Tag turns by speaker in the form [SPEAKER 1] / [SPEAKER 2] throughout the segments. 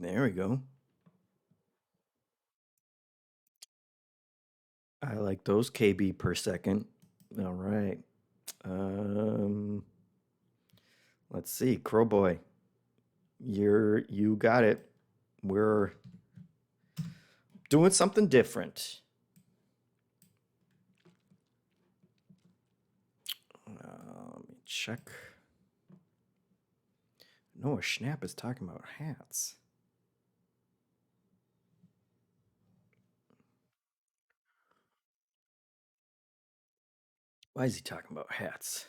[SPEAKER 1] There we go. I like those KB per second. All right. Um, let's see, Crowboy. You got it. We're doing something different. Let me check. Noah Schnapp is talking about hats. Why is he talking about hats?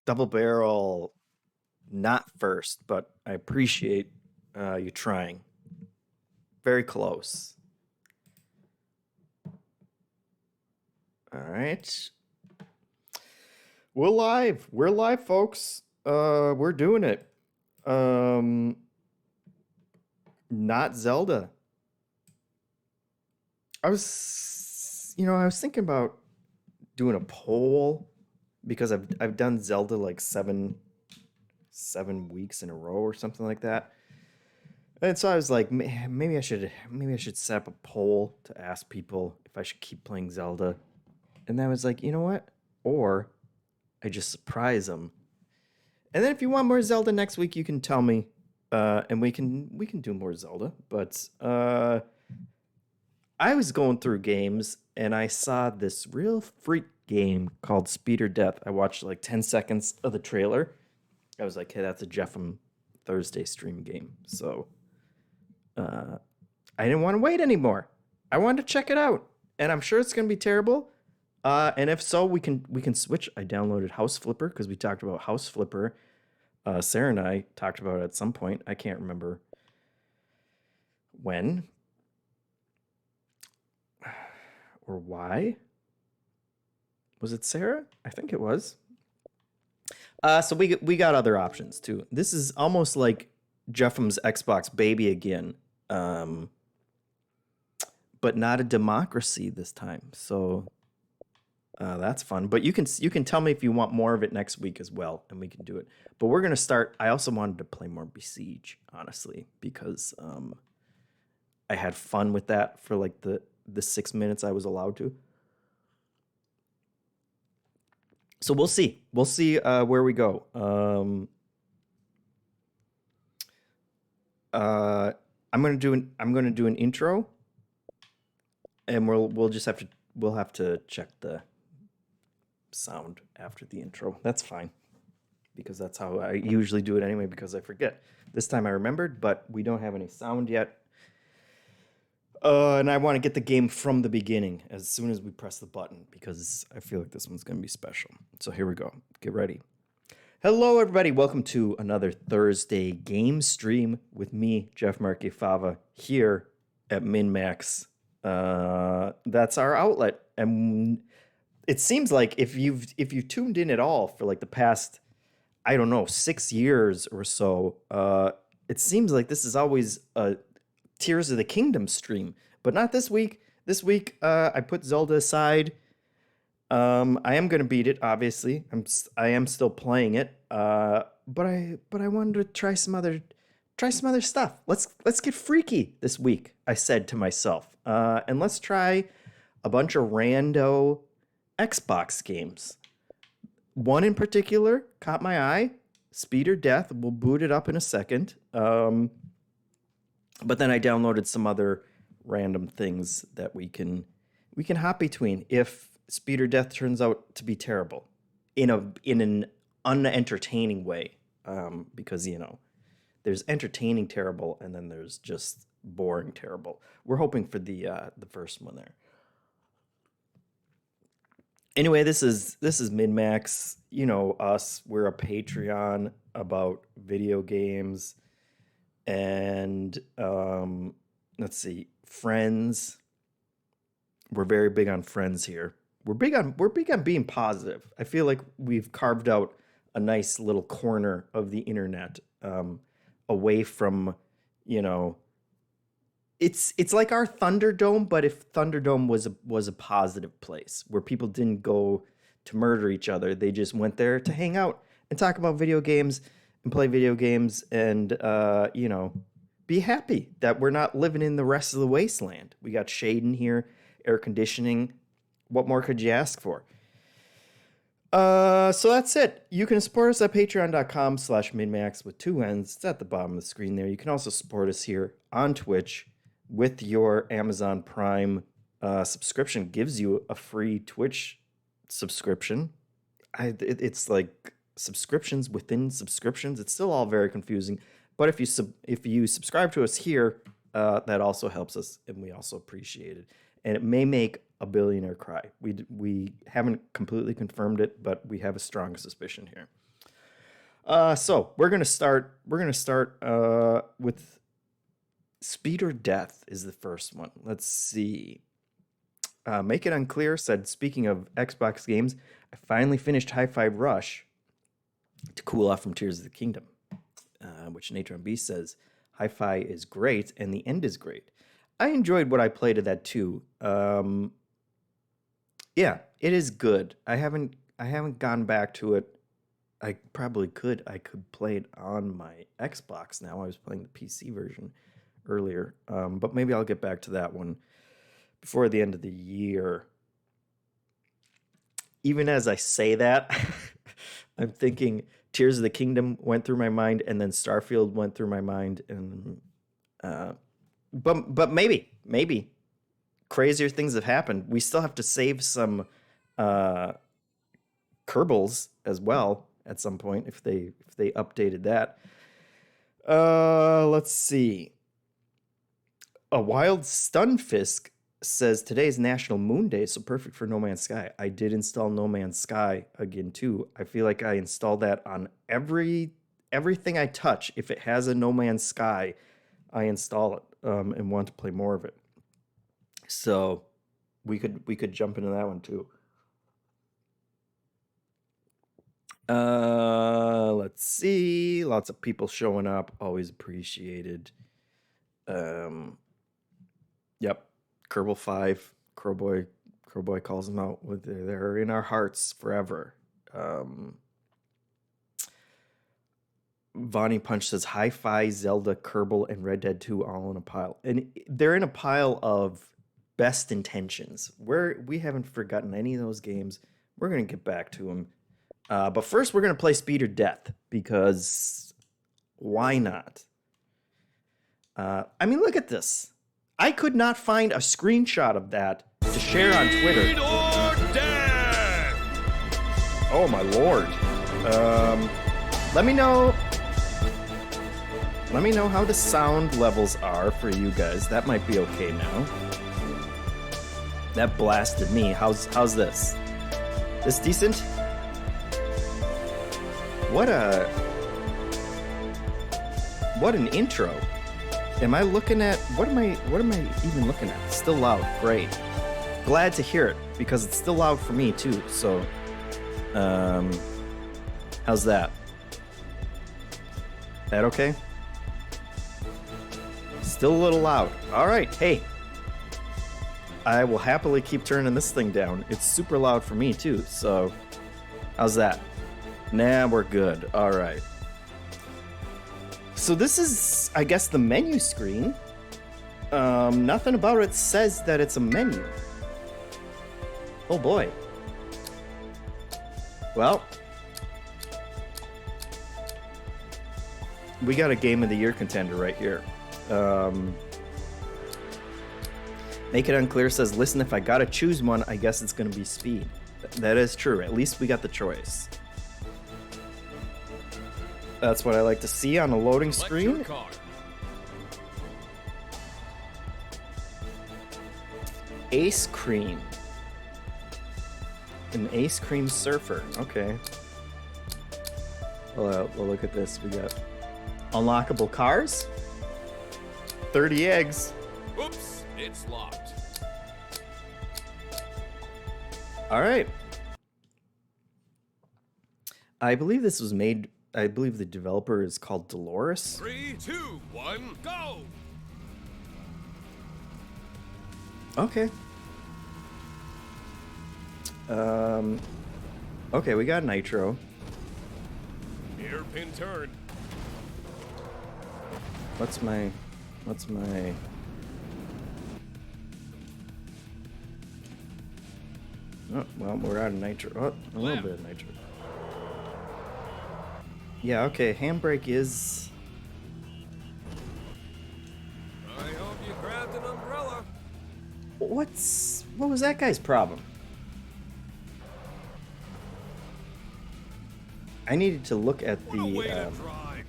[SPEAKER 1] Double barrel, not first, but I appreciate you trying. Very close. All right. We're live. We're live, folks. We're doing it. Not Zelda. I was thinking about doing a poll because I've done Zelda like seven weeks in a row or something like that. And so I was like, maybe I should set up a poll to ask people if I should keep playing Zelda. And then I was like, you know what? Or I just surprise them. And then if you want more Zelda next week, you can tell me, and we can do more Zelda. But I was going through games and I saw this real freak game called Speed or Death. I watched like 10 seconds of the trailer. I was like, hey, that's a JeffM Thursday stream game. So I didn't want to wait anymore. I wanted to check it out, and I'm sure it's going to be terrible. And if so, we can switch. I downloaded House Flipper because we talked about House Flipper. Sarah and I talked about it at some point. I can't remember when or why. Was it Sarah? I think it was. So we got other options too. This is almost like JeffM's Xbox baby again, but not a democracy this time. So that's fun. But you can tell me if you want more of it next week as well, and we can do it. But we're gonna start. I also wanted to play more Besiege, honestly, because I had fun with that for like the 6 minutes I was allowed to. So we'll see. We'll see where we go. I'm gonna do an intro, and we'll have to check the sound after the intro. That's fine, because that's how I usually do it anyway, because I forget. This time I remembered, but we don't have any sound yet. And I want to get the game from the beginning as soon as we press the button, because I feel like this one's going to be special. So here we go. Get ready. Hello, everybody. Welcome to another Thursday game stream with me, Jeff Fava, here at MinMax. That's our outlet. And it seems like if you've tuned in at all for like the past, I don't know, 6 years or so, it seems like this is always a Tears of the Kingdom stream, but not this week. This week, I put Zelda aside. I am gonna beat it, obviously. I am still playing it. But I wanted to try some other stuff. Let's get freaky this week, I said to myself. And let's try a bunch of rando Xbox games. One in particular caught my eye, Speed or Death. We'll boot it up in a second. But then I downloaded some other random things that we can hop between if Speed or Death turns out to be terrible in an unentertaining way, because there's entertaining terrible and then there's just boring terrible. We're hoping for the first one there. Anyway, this is MinMax. You know us. We're a Patreon about video games. And let's see, Friends. We're very big on Friends here. We're big on being positive. I feel like we've carved out a nice little corner of the internet, away from, it's like our Thunderdome, but if Thunderdome was a positive place where people didn't go to murder each other, they just went there to hang out and talk about video games and play video games and, you know, be happy that we're not living in the rest of the wasteland. We got shade in here, air conditioning. What more could you ask for? So that's it. You can support us at patreon.com/minmax with 2 N's. It's at the bottom of the screen there. You can also support us here on Twitch with your Amazon Prime subscription. Gives you a free Twitch subscription. It's like subscriptions within subscriptions. It's still all very confusing. But if you subscribe to us here, that also helps us, and we also appreciate it. And it may make a billionaire cry. We haven't completely confirmed it, but we have a strong suspicion here. So we're gonna start. With Speed or Death is the first one. Let's see. Make It Unclear said, speaking of Xbox games, I finally finished Hi-Fi Rush to cool off from Tears of the Kingdom. Which Natron B says, Hi-Fi is great and the end is great. I enjoyed what I played of that too. Yeah, it is good. I haven't gone back to it. I probably could. I could play it on my Xbox now. I was playing the PC version earlier. But maybe I'll get back to that one before the end of the year. Even as I say that, I'm thinking Tears of the Kingdom went through my mind, and then Starfield went through my mind, and but maybe crazier things have happened. We still have to save some Kerbals as well at some point if they updated that. Let's see. A Wild Stunfisk says today's National Moon Day, so perfect for No Man's Sky. I did install No Man's Sky again too. I feel like I installed that on everything I touch. If it has a No Man's Sky, I install it and want to play more of it. So we could jump into that one too. Let's see. Lots of people showing up. Always appreciated. Yep. Kerbal 5, Crowboy calls them out. They're in our hearts forever. Vonnie Punch says Hi-Fi, Zelda, Kerbal, and Red Dead 2 all in a pile. And they're in a pile of best intentions. We haven't forgotten any of those games. We're going to get back to them. But first, we're going to play Speed or Death, because why not? I mean, look at this. I could not find a screenshot of that to share on Twitter. Speed or Death! Oh my lord. Let me know how the sound levels are for you guys. That might be okay now. That blasted me. How's this? This decent? What an intro. Am I looking at, what am I even looking at? It's still loud. Great. Glad to hear it, because it's still loud for me too. So, how's that? That okay? Still a little loud. All right. Hey, I will happily keep turning this thing down. It's super loud for me too. So, how's that? Nah, we're good. All right. So this is, I guess, the menu screen. Nothing about it says that it's a menu. Oh boy. Well, we got a Game of the Year contender right here. Make It Unclear says, listen, if I gotta choose one, I guess it's gonna be Speed. That is true. At least we got the choice. That's what I like to see on a loading screen. Ace Cream. An Ace Cream Surfer. Okay. Well, look at this. We got unlockable cars. 30 eggs.
[SPEAKER 2] Oops, it's locked.
[SPEAKER 1] All right. I believe this was made... I believe the developer is called Dolores.
[SPEAKER 2] 3, 2, 1, go!
[SPEAKER 1] Okay. Okay, we got Nitro.
[SPEAKER 2] Hairpin turn.
[SPEAKER 1] What's my... Oh, well, we're out of nitro. Oh, a little bit of nitro. Yeah, okay, handbrake is...
[SPEAKER 2] I hope you grabbed an umbrella.
[SPEAKER 1] What was that guy's problem? I needed to look at
[SPEAKER 2] What a way to
[SPEAKER 1] the...
[SPEAKER 2] drive.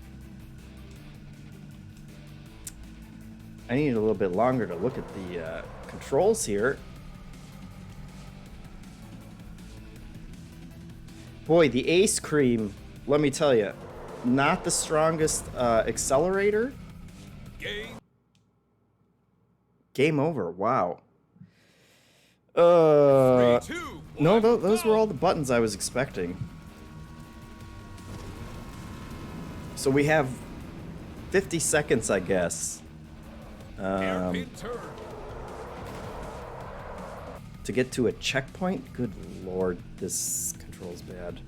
[SPEAKER 1] I needed a little bit longer to look at the controls here. Boy, the Ace Cream, let me tell you, not the strongest accelerator. Game over. Wow.
[SPEAKER 2] 3, 2, 1,
[SPEAKER 1] No, those
[SPEAKER 2] go.
[SPEAKER 1] were all the buttons I was expecting. So we have 50 seconds, I guess,
[SPEAKER 2] Hairpin turn.
[SPEAKER 1] to get to a checkpoint. Good lord, this control's bad.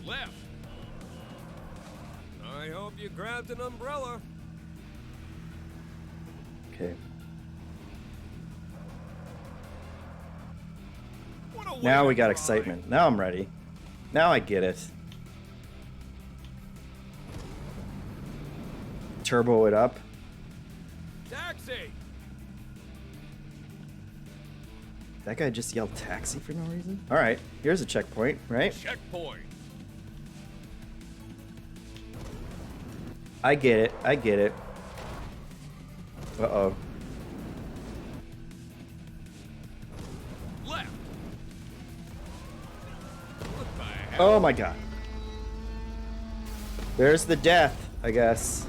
[SPEAKER 2] Left. I hope you grabbed an umbrella.
[SPEAKER 1] Okay.
[SPEAKER 2] What a way
[SPEAKER 1] Now
[SPEAKER 2] to
[SPEAKER 1] we got
[SPEAKER 2] drive.
[SPEAKER 1] excitement. Now I'm ready. Now I get it. Turbo it up.
[SPEAKER 2] Taxi.
[SPEAKER 1] That guy just yelled taxi for no reason? Alright, here's a checkpoint, right?
[SPEAKER 2] Checkpoint.
[SPEAKER 1] I get it. I get it. Uh-oh.
[SPEAKER 2] Left. What the hell?
[SPEAKER 1] Oh my god. There's the death, I guess.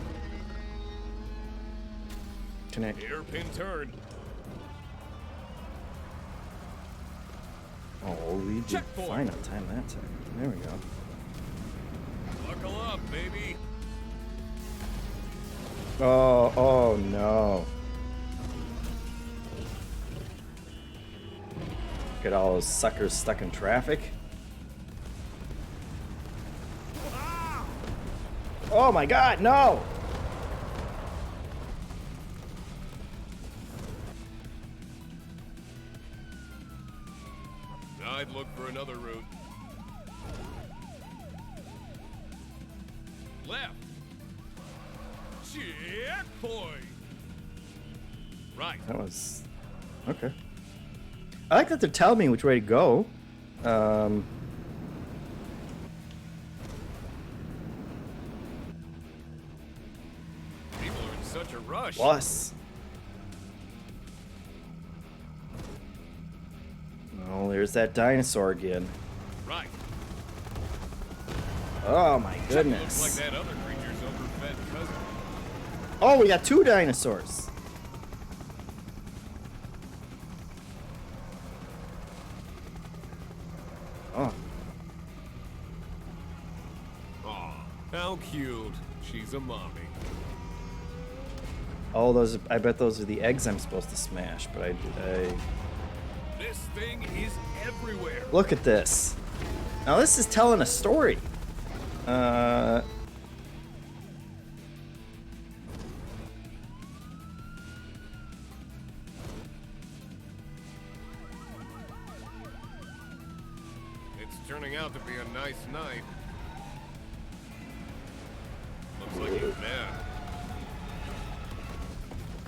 [SPEAKER 1] Connect.
[SPEAKER 2] Hairpin turn.
[SPEAKER 1] Oh, we did
[SPEAKER 2] Checkpoint.
[SPEAKER 1] fine on time that time. There we go.
[SPEAKER 2] Buckle up, baby.
[SPEAKER 1] Oh no. Get all those suckers stuck in traffic.
[SPEAKER 2] Ah!
[SPEAKER 1] Oh my god, no!
[SPEAKER 2] I'd look for another route. Left. Checkpoint. Right.
[SPEAKER 1] That was... okay. I like that they're telling me which way to go.
[SPEAKER 2] People are in such a rush.
[SPEAKER 1] Plus. Oh, there's that dinosaur again.
[SPEAKER 2] Right.
[SPEAKER 1] Oh my
[SPEAKER 2] Looks
[SPEAKER 1] goodness.
[SPEAKER 2] like that other creature's overfed cousin.
[SPEAKER 1] Oh, we got two dinosaurs. Oh,
[SPEAKER 2] Aw, how cute. She's a mommy.
[SPEAKER 1] oh, those. I bet those are the eggs I'm supposed to smash. But I
[SPEAKER 2] This thing is everywhere.
[SPEAKER 1] look at this. Now this is telling a story.
[SPEAKER 2] It's turning out to be a nice night. Looks like he's mad.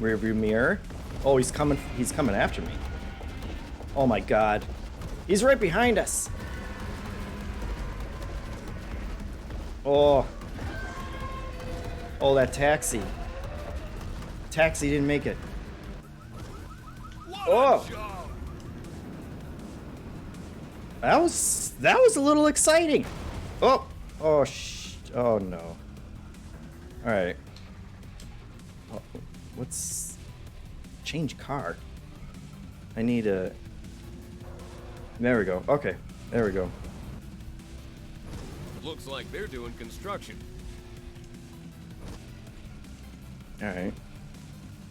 [SPEAKER 1] Rearview mirror. Oh, he's coming. He's coming after me. Oh my god. He's right behind us. Oh. Oh, that taxi. Taxi didn't make it.
[SPEAKER 2] What
[SPEAKER 1] Oh.
[SPEAKER 2] a job!
[SPEAKER 1] That was a little exciting. Oh. Oh oh no. All right. Oh, what's change car? I need a. There we go. Okay. There we go.
[SPEAKER 2] Looks like they're doing construction.
[SPEAKER 1] All right.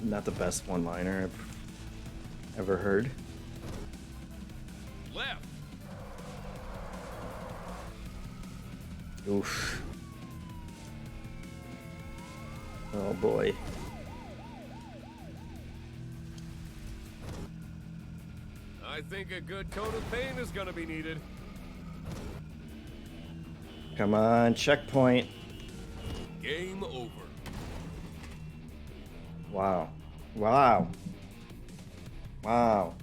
[SPEAKER 1] Not the best one-liner I've ever heard.
[SPEAKER 2] Left.
[SPEAKER 1] Oof. Oh boy.
[SPEAKER 2] I think a good coat of paint is gonna be needed.
[SPEAKER 1] Come on, checkpoint.
[SPEAKER 2] Game over.
[SPEAKER 1] Wow. Wow. Wow.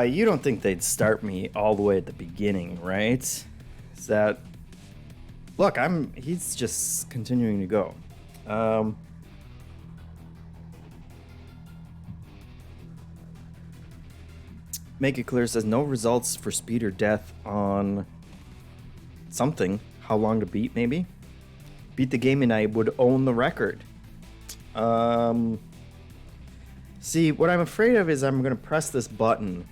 [SPEAKER 1] You don't think they'd start me all the way at the beginning, right? Is that... Look, he's just continuing to go. Make it clear says no results for speed or death on something. How long to beat, maybe? Beat the game and I would own the record. See, what I'm afraid of is I'm going to press this button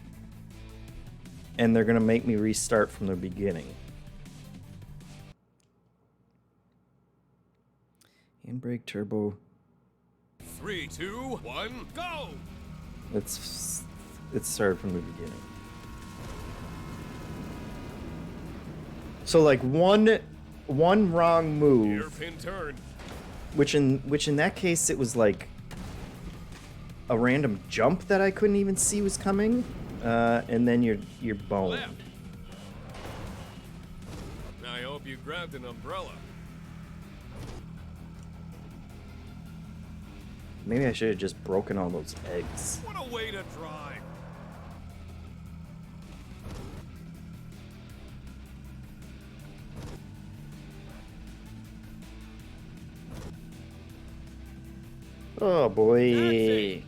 [SPEAKER 1] and they're going to make me restart from the beginning. Handbrake, turbo.
[SPEAKER 2] 3, 2, 1, go!
[SPEAKER 1] Let's start from the beginning. So like one wrong move,
[SPEAKER 2] Hairpin turn.
[SPEAKER 1] which in that case it was like a random jump that I couldn't even see was coming, and then you're boned.
[SPEAKER 2] Left. I hope you grabbed an umbrella.
[SPEAKER 1] Maybe I should have just broken all those eggs.
[SPEAKER 2] What a way to drive.
[SPEAKER 1] Oh boy.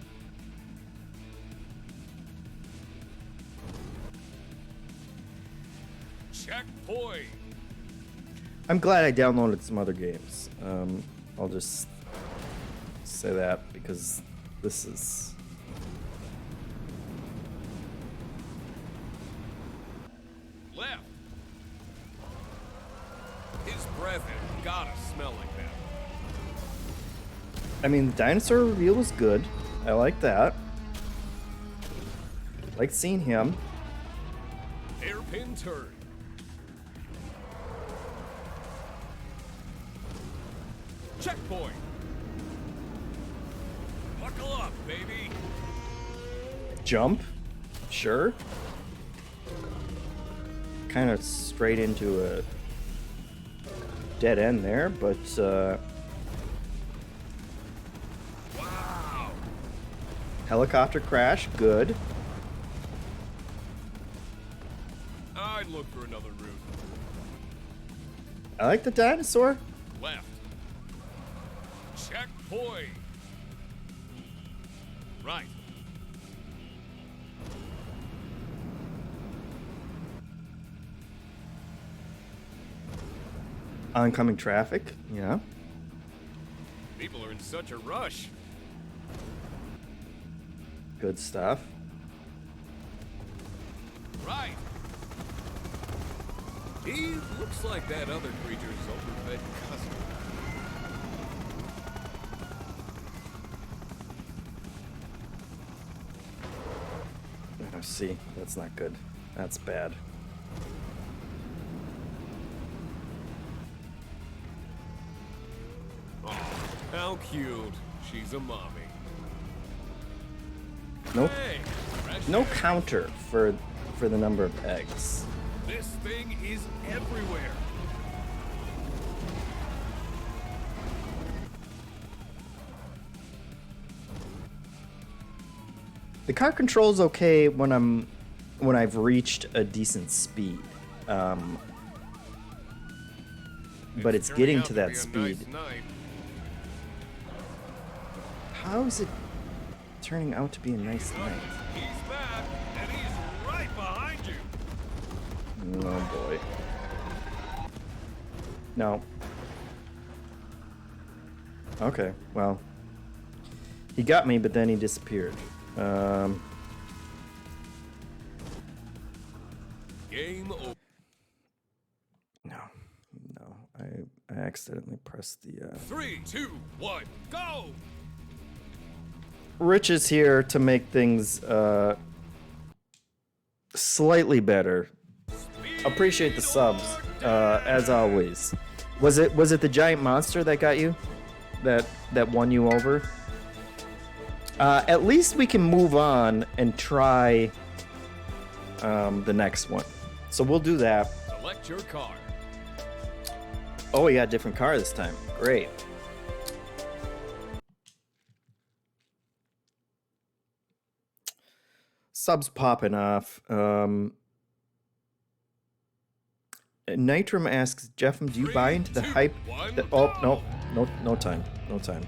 [SPEAKER 2] Checkpoint.
[SPEAKER 1] I'm glad I downloaded some other games. I'll just say that because this is...
[SPEAKER 2] Left. His breath had gotta smell like that.
[SPEAKER 1] I mean, the dinosaur reveal was good. I like that. Like seeing him.
[SPEAKER 2] Hairpin turn. Checkpoint. Buckle up, baby.
[SPEAKER 1] Jump. Sure. Kind of straight into a dead end there, but
[SPEAKER 2] Wow.
[SPEAKER 1] helicopter crash, good.
[SPEAKER 2] I'd look for another route.
[SPEAKER 1] I like the dinosaur.
[SPEAKER 2] Left. Checkpoint. Right.
[SPEAKER 1] Oncoming traffic, yeah.
[SPEAKER 2] People are in such a rush.
[SPEAKER 1] Good stuff.
[SPEAKER 2] Right. He looks like that other creature's overfed cousin.
[SPEAKER 1] Oh, see, that's not good. That's bad.
[SPEAKER 2] Oh, how cute. She's a mommy.
[SPEAKER 1] Nope.
[SPEAKER 2] Hey, fresh
[SPEAKER 1] No
[SPEAKER 2] eggs.
[SPEAKER 1] counter for the number of eggs.
[SPEAKER 2] This thing is everywhere.
[SPEAKER 1] The car control's okay when I've reached a decent speed. But it's
[SPEAKER 2] turning
[SPEAKER 1] getting
[SPEAKER 2] out
[SPEAKER 1] to
[SPEAKER 2] be
[SPEAKER 1] that
[SPEAKER 2] a
[SPEAKER 1] speed.
[SPEAKER 2] nice night.
[SPEAKER 1] How is it turning out to be a nice night?
[SPEAKER 2] He's back, and he's right behind you.
[SPEAKER 1] Oh boy. No. Okay, well. He got me, but then he disappeared.
[SPEAKER 2] Game over.
[SPEAKER 1] No. I accidentally pressed the
[SPEAKER 2] 3, 2, 1, go!
[SPEAKER 1] Rich is here to make things slightly better Appreciate the subs, as always. Was it the giant monster that got you? That won you over? At least we can move on and try the next one. So we'll do that.
[SPEAKER 2] Select your car.
[SPEAKER 1] Oh, we got a different car this time. Great. Subs popping off. Nitram asks, JeffM, do you buy into the hype? Oh, no time. No time.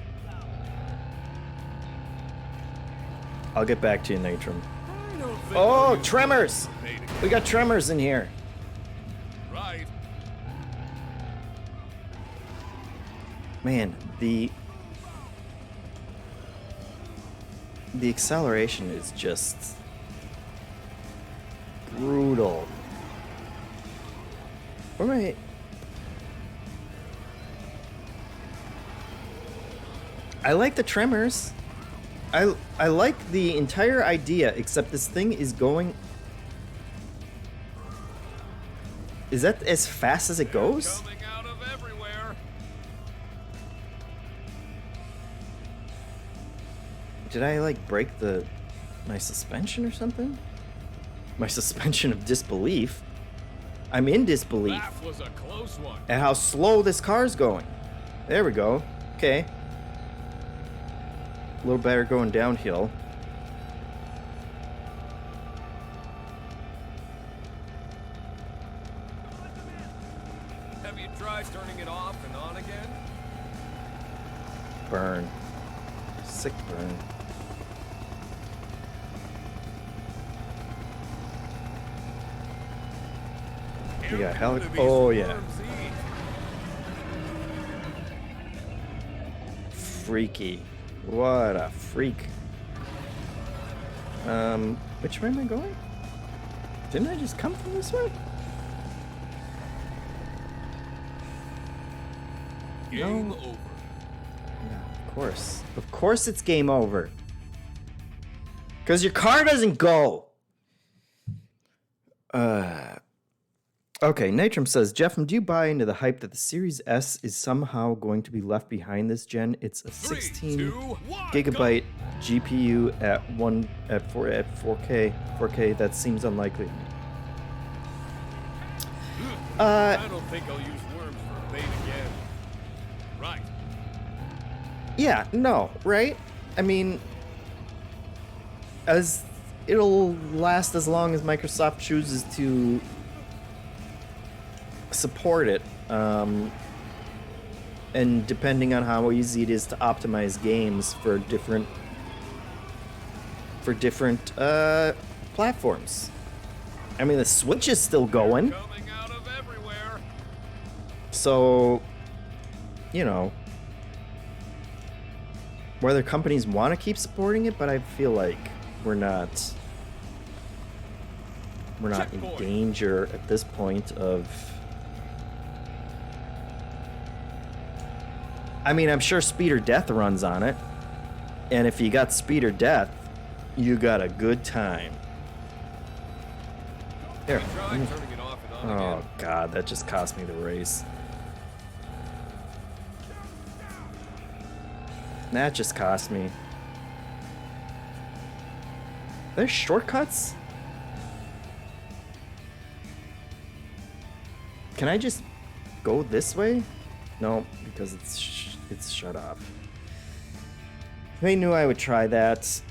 [SPEAKER 1] I'll get back to you, Nitram. Oh, tremors! We got tremors in here.
[SPEAKER 2] Right.
[SPEAKER 1] Man, the acceleration is just brutal. Where am I like the tremors. I like the entire idea, except this thing is going. Is that as fast as it goes?
[SPEAKER 2] Coming out of everywhere.
[SPEAKER 1] Did I like break my suspension or something? My suspension of disbelief. I'm in disbelief
[SPEAKER 2] That was a close one.
[SPEAKER 1] at how slow this car's going. There we go. Okay. A little better going downhill.
[SPEAKER 2] Have you tried turning it off and on again?
[SPEAKER 1] Burn. Sick burn. We got oh yeah. Freaky. What a freak. Which way am I going? Didn't I just come from this way?
[SPEAKER 2] Game
[SPEAKER 1] No.
[SPEAKER 2] over.
[SPEAKER 1] Yeah, of course. Of course it's game over. Because your car doesn't go. Okay, Natrum says, JeffM, do you buy into the hype that the Series S is somehow going to be left behind this gen? It's a 16 gigabyte GPU at 4K. 4K, that seems unlikely to me.
[SPEAKER 2] I don't think I'll use worms for a bait again. Right.
[SPEAKER 1] Yeah, no, right? I mean, as it'll last as long as Microsoft chooses to support it, and depending on how easy it is to optimize games for different platforms. I mean, the Switch is still going,
[SPEAKER 2] Coming out of everywhere.
[SPEAKER 1] so you know, whether companies want to keep supporting it, but I feel like we're not in danger at this point of. I mean, I'm sure Speed or Death runs on it, and if you got Speed or Death, you got a good time. There.
[SPEAKER 2] Try turning it off and on
[SPEAKER 1] Oh
[SPEAKER 2] again.
[SPEAKER 1] God, that just cost me the race. That just cost me. There's shortcuts? Can I just go this way? No, because it's shut off. I knew I would try that.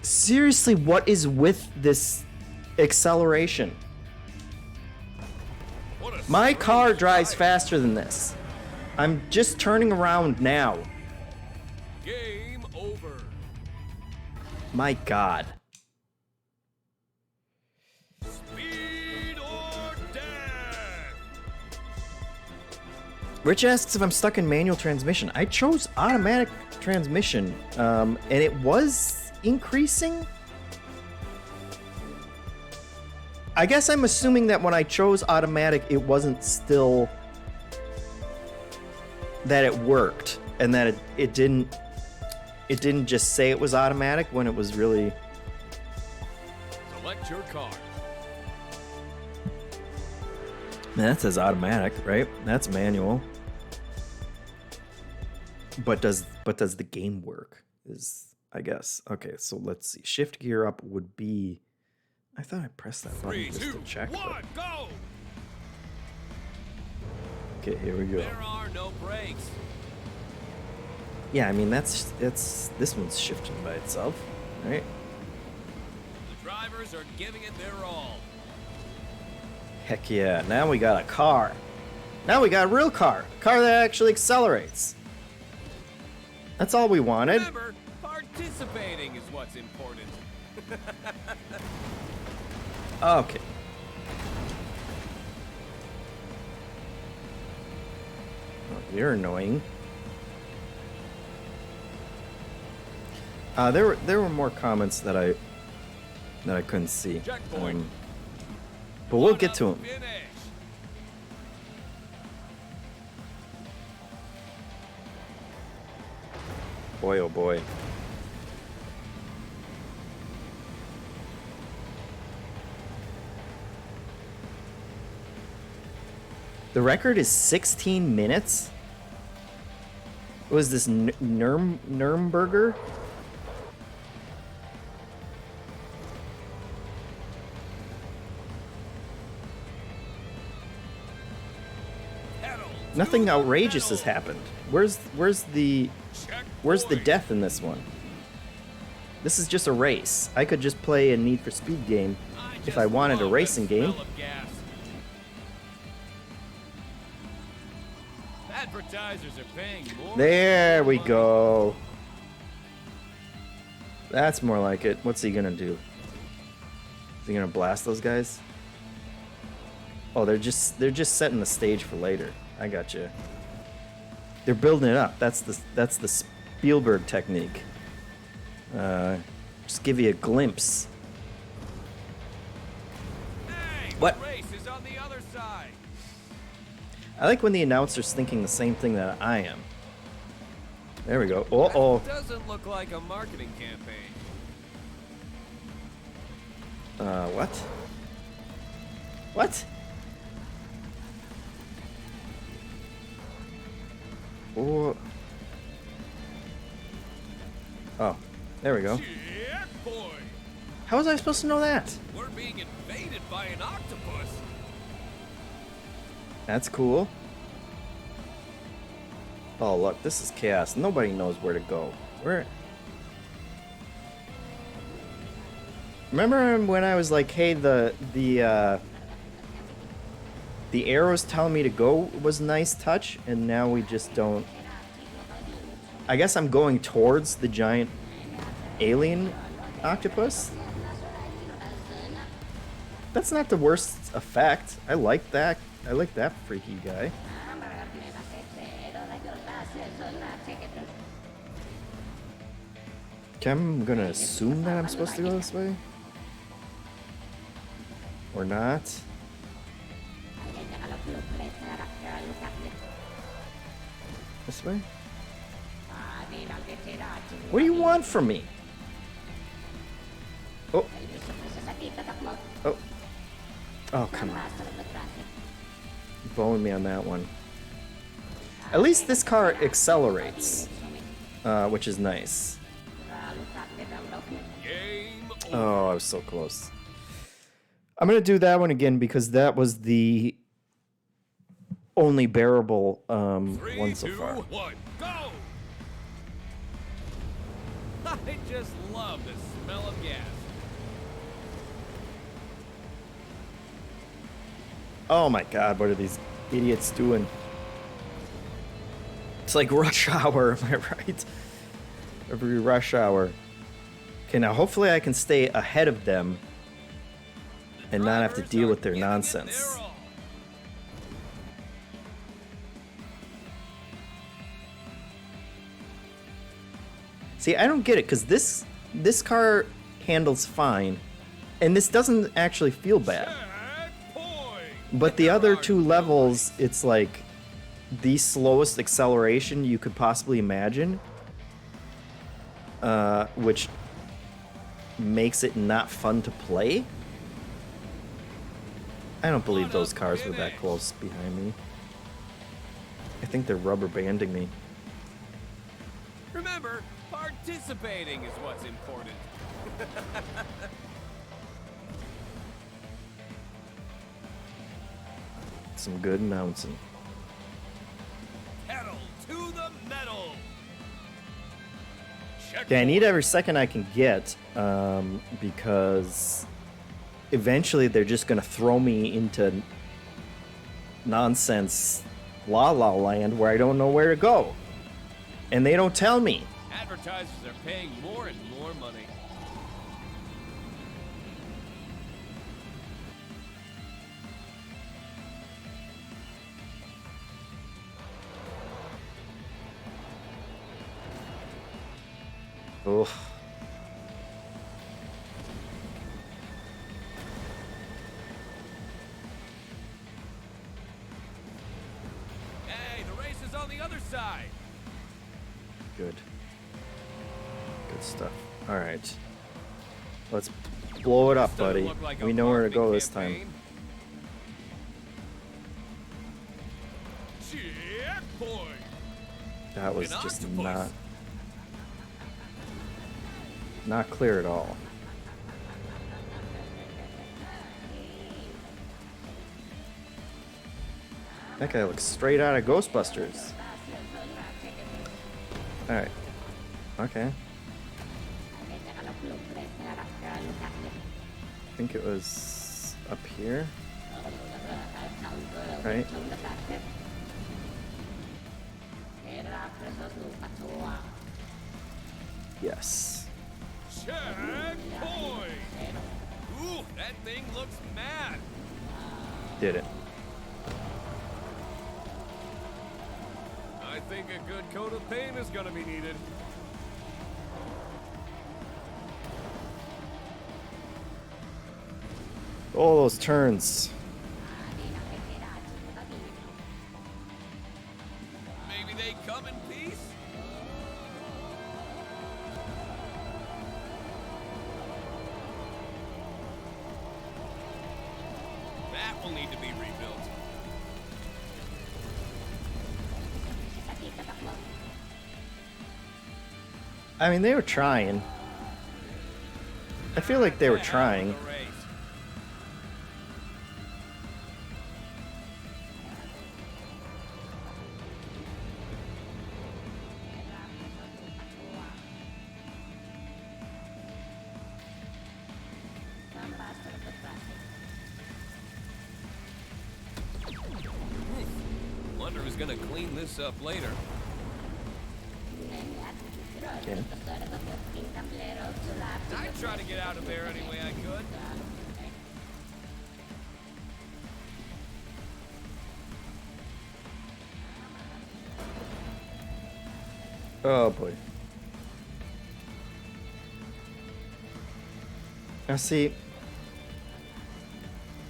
[SPEAKER 1] Seriously, what is with this acceleration?
[SPEAKER 2] What a
[SPEAKER 1] My
[SPEAKER 2] strange
[SPEAKER 1] car drives
[SPEAKER 2] ride.
[SPEAKER 1] faster than this. I'm just turning around now.
[SPEAKER 2] Game over.
[SPEAKER 1] My God.
[SPEAKER 2] Speed or death.
[SPEAKER 1] Rich asks if I'm stuck in manual transmission. I chose automatic transmission, and it was increasing. I guess I'm assuming that when I chose automatic, it wasn't still that it worked, and that it didn't just say it was automatic when it was really.
[SPEAKER 2] Select your car.
[SPEAKER 1] That says automatic, right? That's manual. But does the game work? Is I guess. Okay, so let's see. Shift gear up would be. I thought I pressed that button just to check.
[SPEAKER 2] One, go!
[SPEAKER 1] Okay, here we go.
[SPEAKER 2] There are no brakes.
[SPEAKER 1] Yeah, I mean that's this one's shifting by itself, right?
[SPEAKER 2] The drivers are giving it their all.
[SPEAKER 1] Heck yeah! Now we got a car. Now we got a real car. A car that actually accelerates. That's all we wanted.
[SPEAKER 2] Remember, participating is what's important.
[SPEAKER 1] Okay. Oh, you're annoying. There were more comments that I couldn't see. But we'll get to them. Boy, oh boy. The record is 16 minutes? What was this, Nürnberger? Nothing outrageous has happened. Where's the death in this one? This is just a race. I could just play a Need for Speed game if I wanted a racing game.
[SPEAKER 2] Advertisers are paying more.
[SPEAKER 1] There we go. That's more like it. What's he gonna do? Is he gonna blast those guys? Oh, they're just setting the stage for later. I got you. They're building it up. That's the Spielberg technique. Just give you a glimpse.
[SPEAKER 2] Hey,
[SPEAKER 1] What?
[SPEAKER 2] The race is on the other side.
[SPEAKER 1] I like when the announcer's thinking the same thing that I am. There we go. Oh.
[SPEAKER 2] That doesn't look like a marketing campaign.
[SPEAKER 1] What? What? Oh, there we go.
[SPEAKER 2] Checkpoint.
[SPEAKER 1] How was I supposed to know that?
[SPEAKER 2] We're being invaded by an octopus.
[SPEAKER 1] That's cool. Oh, look, this is chaos. Nobody knows where to go. Remember when I was like, hey, the arrows telling me to go was a nice touch, and now we just don't. I guess I'm going towards the giant alien octopus. That's not the worst effect. I like that. I like that freaky guy. Okay, I'm gonna assume that I'm supposed to go this way. Or not. This way? What do you want from me? Oh. Oh. Oh, come on. Bowing me on that one. At least this car accelerates, which is nice. Oh, I was so close. I'm going to do that one again because that was the only bearable one so far.
[SPEAKER 2] 3, 2, 1, go! I just love the smell of gas.
[SPEAKER 1] Oh my god, what are these idiots doing? It's like rush hour, am I right? Every rush hour. Okay, now hopefully I can stay ahead of them and not have to deal with their nonsense. See, I don't get it, because this car handles fine, and this doesn't actually feel bad. But the other two levels, it's like the slowest acceleration you could possibly imagine, which makes it not fun to play. I don't believe those cars were that close behind me. I think they're rubber banding me.
[SPEAKER 2] Remember, participating is what's important.
[SPEAKER 1] Some good announcing.
[SPEAKER 2] Pedal to the metal.
[SPEAKER 1] Okay, I need every second I can get because eventually they're just gonna throw me into nonsense La La Land where I don't know where to go, and they don't tell me.
[SPEAKER 2] Advertisers are paying more and more money.
[SPEAKER 1] Oof.
[SPEAKER 2] Hey, the race is on the other side.
[SPEAKER 1] Good. Good stuff. All right. Let's blow it up, buddy. We know where to go this time.
[SPEAKER 2] Checkpoint.
[SPEAKER 1] That was
[SPEAKER 2] An
[SPEAKER 1] just
[SPEAKER 2] octopus.
[SPEAKER 1] not clear at all. That guy looks straight out of Ghostbusters. Alright. Okay. I think it was up here. Right? Yes.
[SPEAKER 2] Checkpoint. Ooh, that thing looks mad.
[SPEAKER 1] Did it.
[SPEAKER 2] I think a good coat of paint is gonna be needed.
[SPEAKER 1] Oh, those turns.
[SPEAKER 2] Maybe they come in peace? That will need to be rebuilt.
[SPEAKER 1] I mean, they were trying. I feel like they were trying.
[SPEAKER 2] Wonder who's gonna clean this up later.
[SPEAKER 1] Okay.
[SPEAKER 2] I'd try to get out of there any way I could.
[SPEAKER 1] Oh boy. Now see,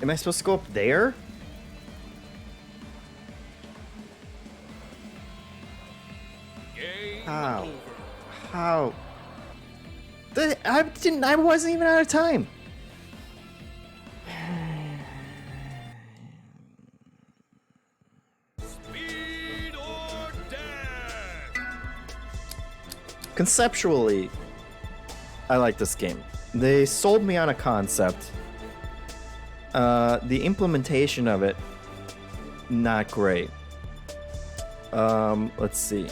[SPEAKER 1] am I supposed to go up there?
[SPEAKER 2] Game
[SPEAKER 1] How?
[SPEAKER 2] over.
[SPEAKER 1] How? I wasn't even out of time.
[SPEAKER 2] Speed or death.
[SPEAKER 1] Conceptually, I like this game. They sold me on a concept. The implementation of it, not great. Let's see.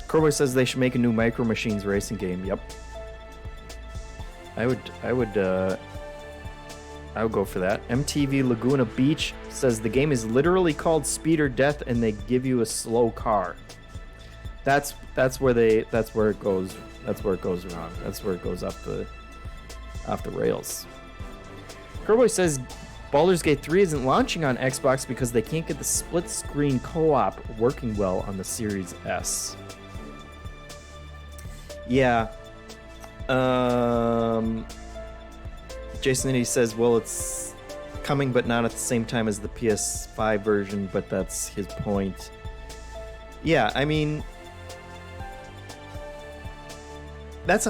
[SPEAKER 1] Corboy says they should make a new Micro Machines racing game. Yep. I would go for that. MTV Laguna Beach says the game is literally called Speed or Death, and they give you a slow car. That's where it goes wrong. That's where it goes off the rails. Kerboy says Baldur's Gate 3 isn't launching on Xbox because they can't get the split screen co-op working well on the Series S. Yeah. Jason Nitty says, well, it's coming but not at the same time as the PS5 version, but that's his point. Yeah, I mean, that's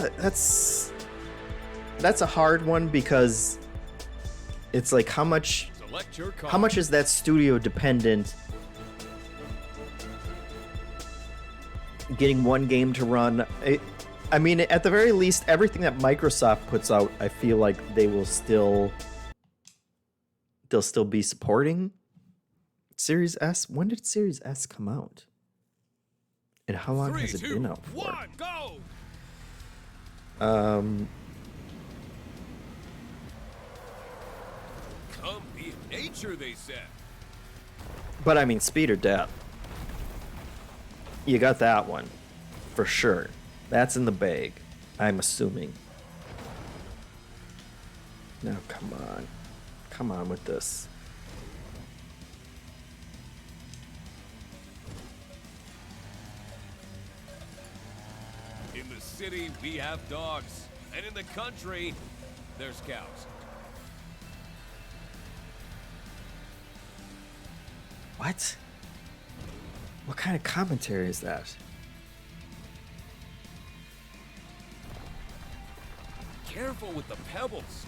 [SPEAKER 1] a hard one because it's like how much is that studio dependent getting one game to run? I mean, at the very least, everything that Microsoft puts out, I feel like they'll still be supporting Series S. When did Series S come out? And how long has it been out for?
[SPEAKER 2] 1, go! Come be in nature, they said.
[SPEAKER 1] But I mean, speed or death. You got that one, for sure. That's in the bag, I'm assuming. Now, come on. Come on with this.
[SPEAKER 2] In the city, we have dogs. And in the country, there's cows.
[SPEAKER 1] What? What kind of commentary is that?
[SPEAKER 2] Careful with the pebbles.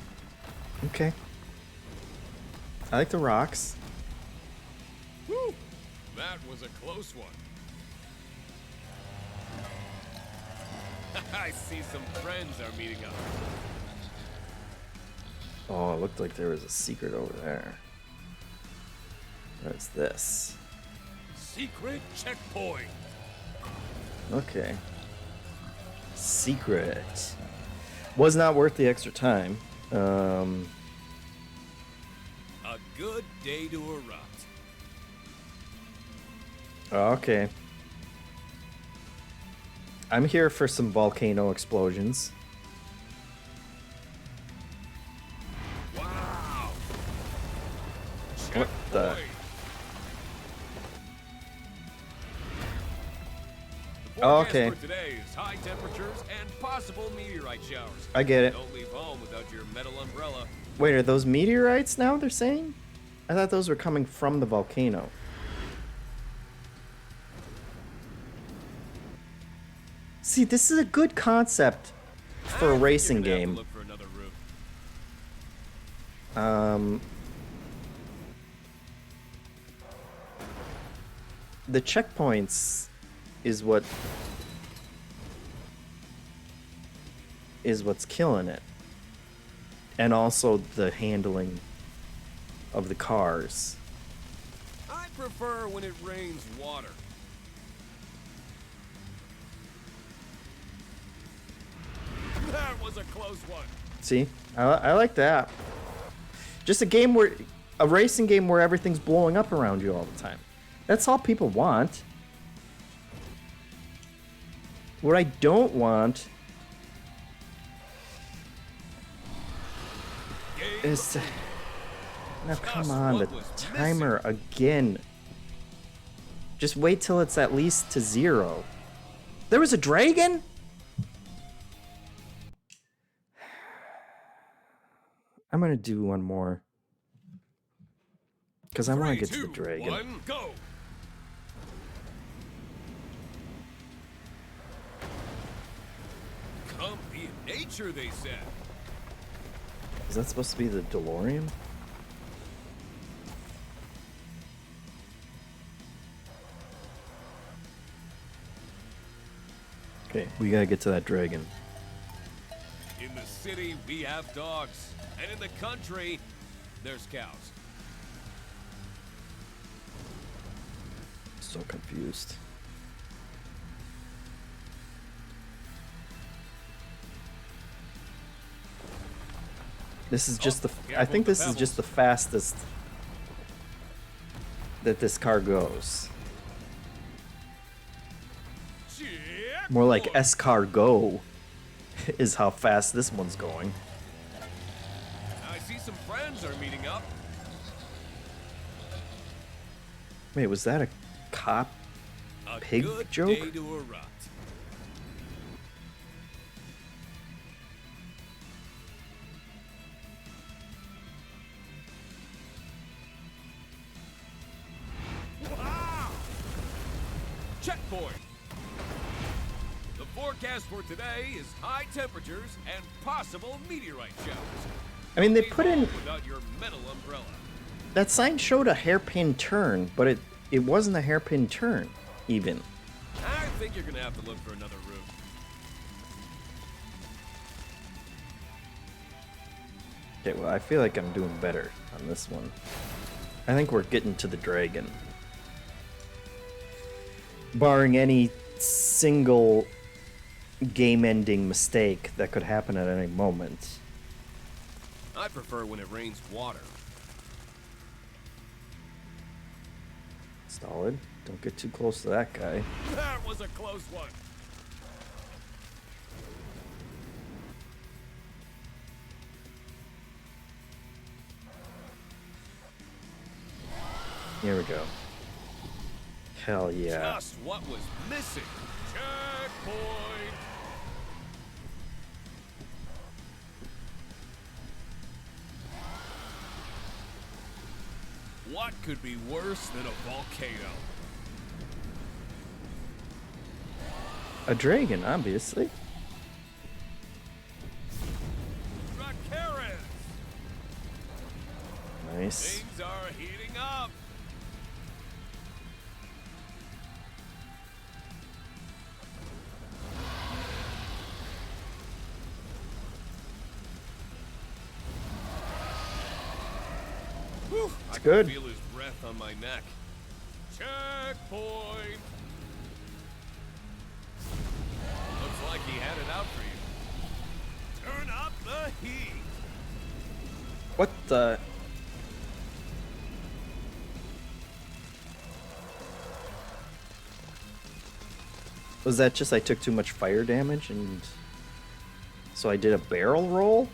[SPEAKER 1] Okay. I like the rocks.
[SPEAKER 2] Woo! That was a close one. I see some friends are meeting up.
[SPEAKER 1] Oh, it looked like there was a secret over there. What's this?
[SPEAKER 2] Secret checkpoint.
[SPEAKER 1] Okay. Secret. Was not worth the extra time.
[SPEAKER 2] A good day to erupt.
[SPEAKER 1] Okay. I'm here for some volcano explosions.
[SPEAKER 2] Wow.
[SPEAKER 1] What the?
[SPEAKER 2] Checkpoint.
[SPEAKER 1] Oh,
[SPEAKER 2] Forecast
[SPEAKER 1] okay.
[SPEAKER 2] for today is high temperatures and possible meteorite showers.
[SPEAKER 1] I get it.
[SPEAKER 2] Don't leave home without your metal umbrella.
[SPEAKER 1] Wait, are those meteorites now, they're saying? I thought those were coming from the volcano. See, this is a good concept for a racing
[SPEAKER 2] You're gonna have to
[SPEAKER 1] game.
[SPEAKER 2] look for another route.
[SPEAKER 1] The checkpoints is what's killing it. And also the handling of the cars.
[SPEAKER 2] I prefer when it rains water. That was a close one.
[SPEAKER 1] See, I like that. Just a racing game where everything's blowing up around you all the time. That's all people want. What I don't want is to... Now come on, the timer again. Just wait till it's at least to 0. There was a dragon? I'm gonna do one more. Because I want to get to the dragon.
[SPEAKER 2] 1, go! Come be in nature, they said.
[SPEAKER 1] Is that supposed to be the DeLorean? Okay, we gotta get to that dragon.
[SPEAKER 2] In the city, we have dogs. And in the country, there's cows.
[SPEAKER 1] So confused. This is just I think this is just the fastest that this car goes. More like S-Car Go is how fast this one's going.
[SPEAKER 2] I see some friends are meeting up.
[SPEAKER 1] Wait, was that a cop
[SPEAKER 2] A
[SPEAKER 1] pig
[SPEAKER 2] good
[SPEAKER 1] joke?
[SPEAKER 2] day to erupt. Wow! Checkpoint. The forecast for today is high temperatures and possible meteorite showers.
[SPEAKER 1] I mean, they
[SPEAKER 2] Leave
[SPEAKER 1] put in...
[SPEAKER 2] home without your metal umbrella.
[SPEAKER 1] That sign showed a hairpin turn, but it wasn't a hairpin turn, even.
[SPEAKER 2] I think you're gonna have to look for another route.
[SPEAKER 1] Okay, well, I feel like I'm doing better on this one. I think we're getting to the dragon. Barring any single game-ending mistake that could happen at any moment.
[SPEAKER 2] I prefer when it rains water.
[SPEAKER 1] Solid. Don't get too close to that guy.
[SPEAKER 2] That was a close one.
[SPEAKER 1] Here we go. Hell yeah.
[SPEAKER 2] Just what was missing. Checkpoint. What could be worse than a volcano?
[SPEAKER 1] A dragon, obviously.
[SPEAKER 2] Dracarys.
[SPEAKER 1] Nice.
[SPEAKER 2] Things are heating up. Whew, I
[SPEAKER 1] good.
[SPEAKER 2] can feel his breath on my neck. Checkpoint. Looks like he had it out for you. Turn up the heat.
[SPEAKER 1] What the... Was that just I took too much fire damage and... So I did a barrel roll?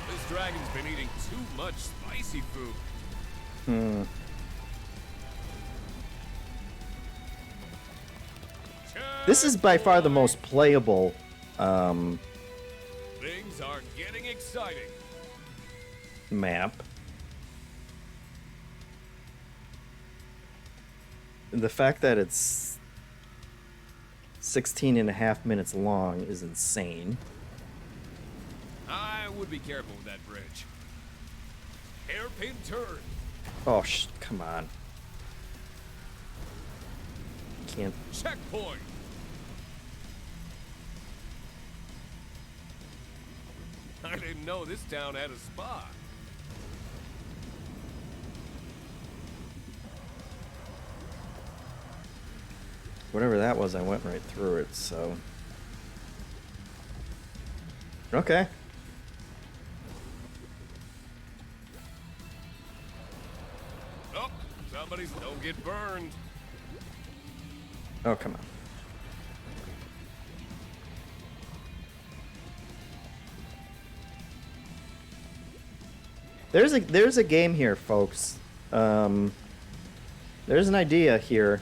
[SPEAKER 2] This dragon's been eating too much spicy food.
[SPEAKER 1] This is by far the most playable,
[SPEAKER 2] Things are getting exciting.
[SPEAKER 1] map. The fact that it's 16 and a half minutes long is insane.
[SPEAKER 2] I would be careful with that bridge. Hairpin turn.
[SPEAKER 1] Oh, come on. Can't...
[SPEAKER 2] Checkpoint. I didn't know this town had a spa.
[SPEAKER 1] Whatever that was, I went right through it, so... Okay.
[SPEAKER 2] Oh, somebody's don't get burned.
[SPEAKER 1] Oh, come on. There's a game here, folks. There's an idea here.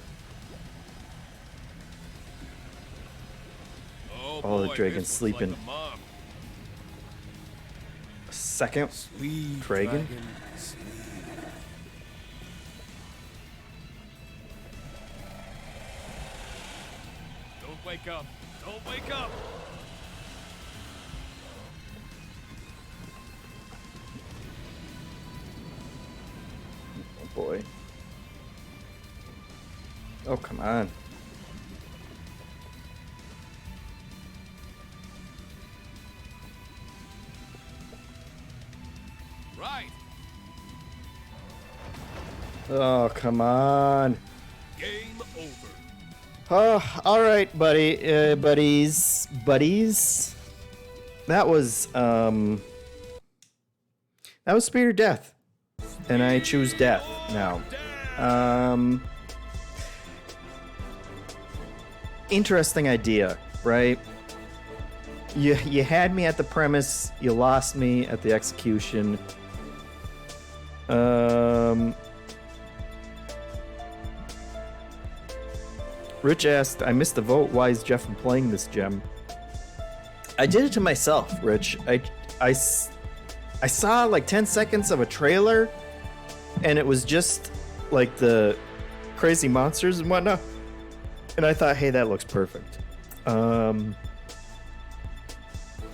[SPEAKER 2] Oh,
[SPEAKER 1] Oh, the
[SPEAKER 2] boy,
[SPEAKER 1] dragon's
[SPEAKER 2] this looks
[SPEAKER 1] sleeping.
[SPEAKER 2] Like a mom.
[SPEAKER 1] Second
[SPEAKER 2] Sleep,
[SPEAKER 1] dragon?
[SPEAKER 2] sleep. Don't wake up. Don't wake up.
[SPEAKER 1] Oh boy. Oh, come on.
[SPEAKER 2] Right.
[SPEAKER 1] Oh, come on.
[SPEAKER 2] Game over.
[SPEAKER 1] Oh, all right, buddies. That was Speed or Death, and I choose death now. Interesting idea, right? You had me at the premise, you lost me at the execution. Rich asked, I missed the vote. Why is JeffM playing this gem? I did it to myself, Rich. I I saw like 10 seconds of a trailer, and it was just like the crazy monsters and whatnot. And I thought, hey, that looks perfect. And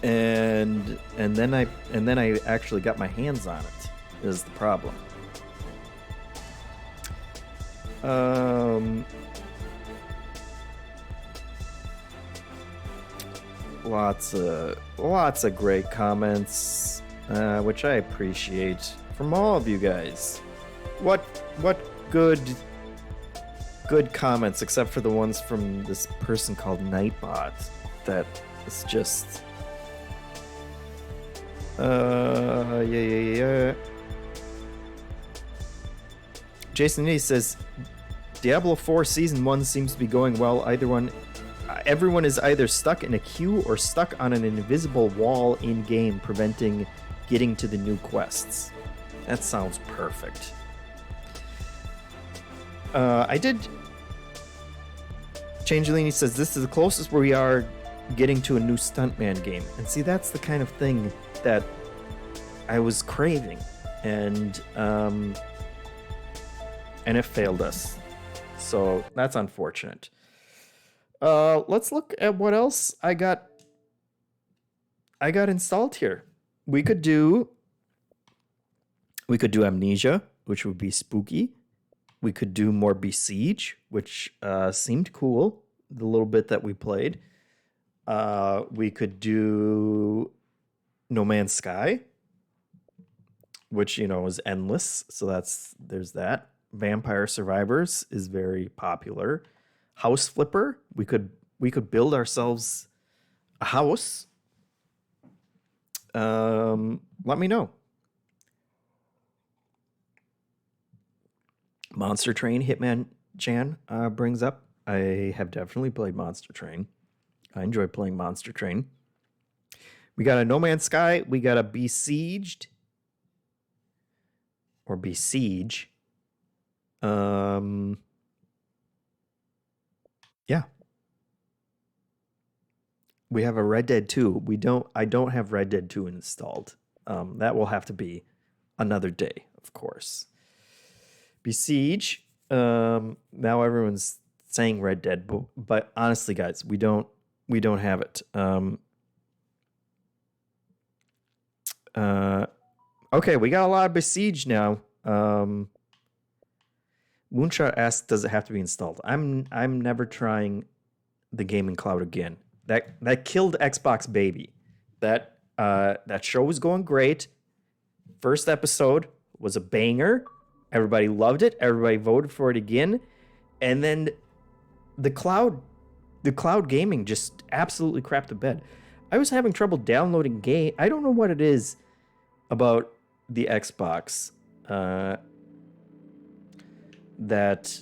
[SPEAKER 1] then I actually got my hands on it. Is the problem. Lots of great comments, which I appreciate from all of you guys. What good comments, except for the ones from this person called Nightbot. That is just yeah. Jason E says Diablo 4 Season 1 seems to be going well. Everyone is either stuck in a queue or stuck on an invisible wall in-game, preventing getting to the new quests. That sounds perfect. Changelini says, this is the closest we are getting to a new Stuntman game. And see, that's the kind of thing that I was craving. And it failed us. So that's unfortunate. Let's look at what else I got installed here. We could do Amnesia, which would be spooky. We could do more Besiege, which seemed cool, the little bit that we played. We could do No Man's Sky, which, is endless. So there's that. Vampire Survivors is very popular. House Flipper, we could build ourselves a house. Let me know. Monster Train, Hitman Chan brings up. I have definitely played Monster Train. I enjoy playing Monster Train. We got a No Man's Sky. We got a Besieged. Or Besiege. Yeah. We have a Red Dead 2. I don't have Red Dead 2 installed. That will have to be another day, of course. Besiege. Now everyone's saying Red Dead, but honestly, guys, we don't have it. Okay, we got a lot of Besiege now. Moonshot asks, does it have to be installed? I'm never trying the gaming cloud again. That killed Xbox Baby. That show was going great. First episode was a banger. Everybody loved it. Everybody voted for it again. And then the cloud gaming just absolutely crapped the bed. I was having trouble downloading game. I don't know what it is about the Xbox that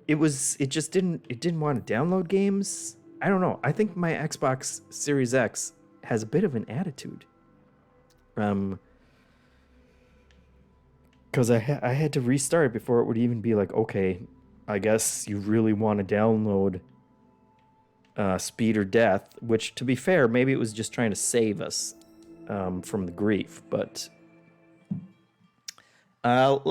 [SPEAKER 1] it just didn't want to download games. I don't know. I think my Xbox Series X has a bit of an attitude. Because I had to restart it before it would even be like, okay, I guess you really want to download Speed or Death, which, to be fair, maybe it was just trying to save us from the grief. But we'll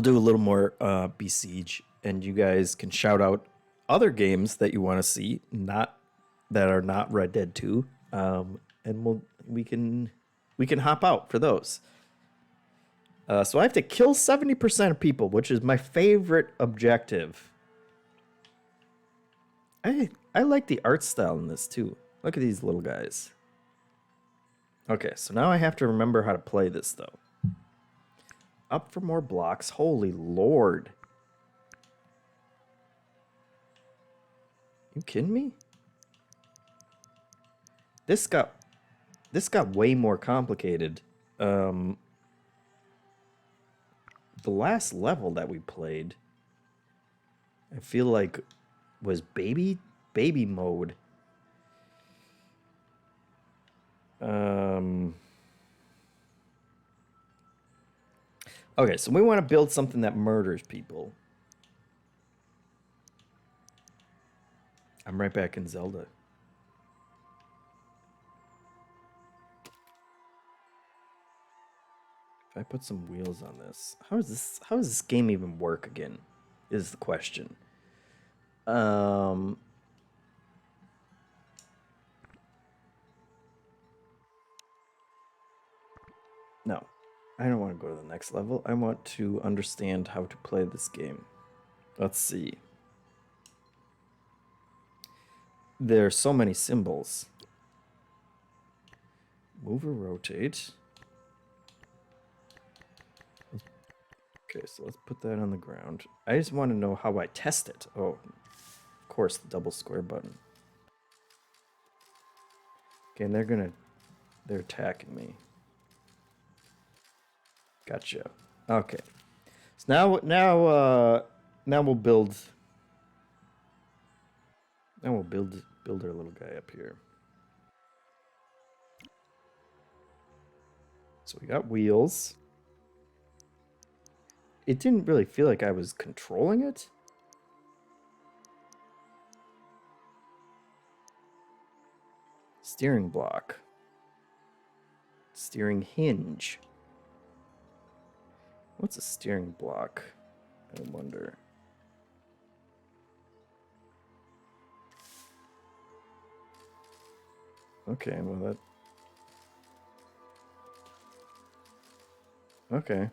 [SPEAKER 1] do a little more Besiege, and you guys can shout out other games that you want to see, that are not Red Dead 2, and we can hop out for those. So I have to kill 70% of people, which is my favorite objective. I like the art style in this too. Look at these little guys. Okay, so now I have to remember how to play this though. Up for more blocks. Holy Lord. You kidding me? This got way more complicated. The last level that we played, I feel like was baby mode. Okay, so we want to build something that murders people. I'm right back in Zelda. If I put some wheels on this, how does this game even work again? Is the question. No, I don't want to go to the next level. I want to understand how to play this game. Let's see. There are so many symbols. Move or rotate. Okay, so let's put that on the ground. I just want to know how I test it. Oh, of course, the double square button. Okay, and they're attacking me. Gotcha. Okay. So now we'll build our little guy up here. So we got wheels. It didn't really feel like I was controlling it. Steering block. Steering hinge. What's a steering block? I wonder. Okay, well that... Okay.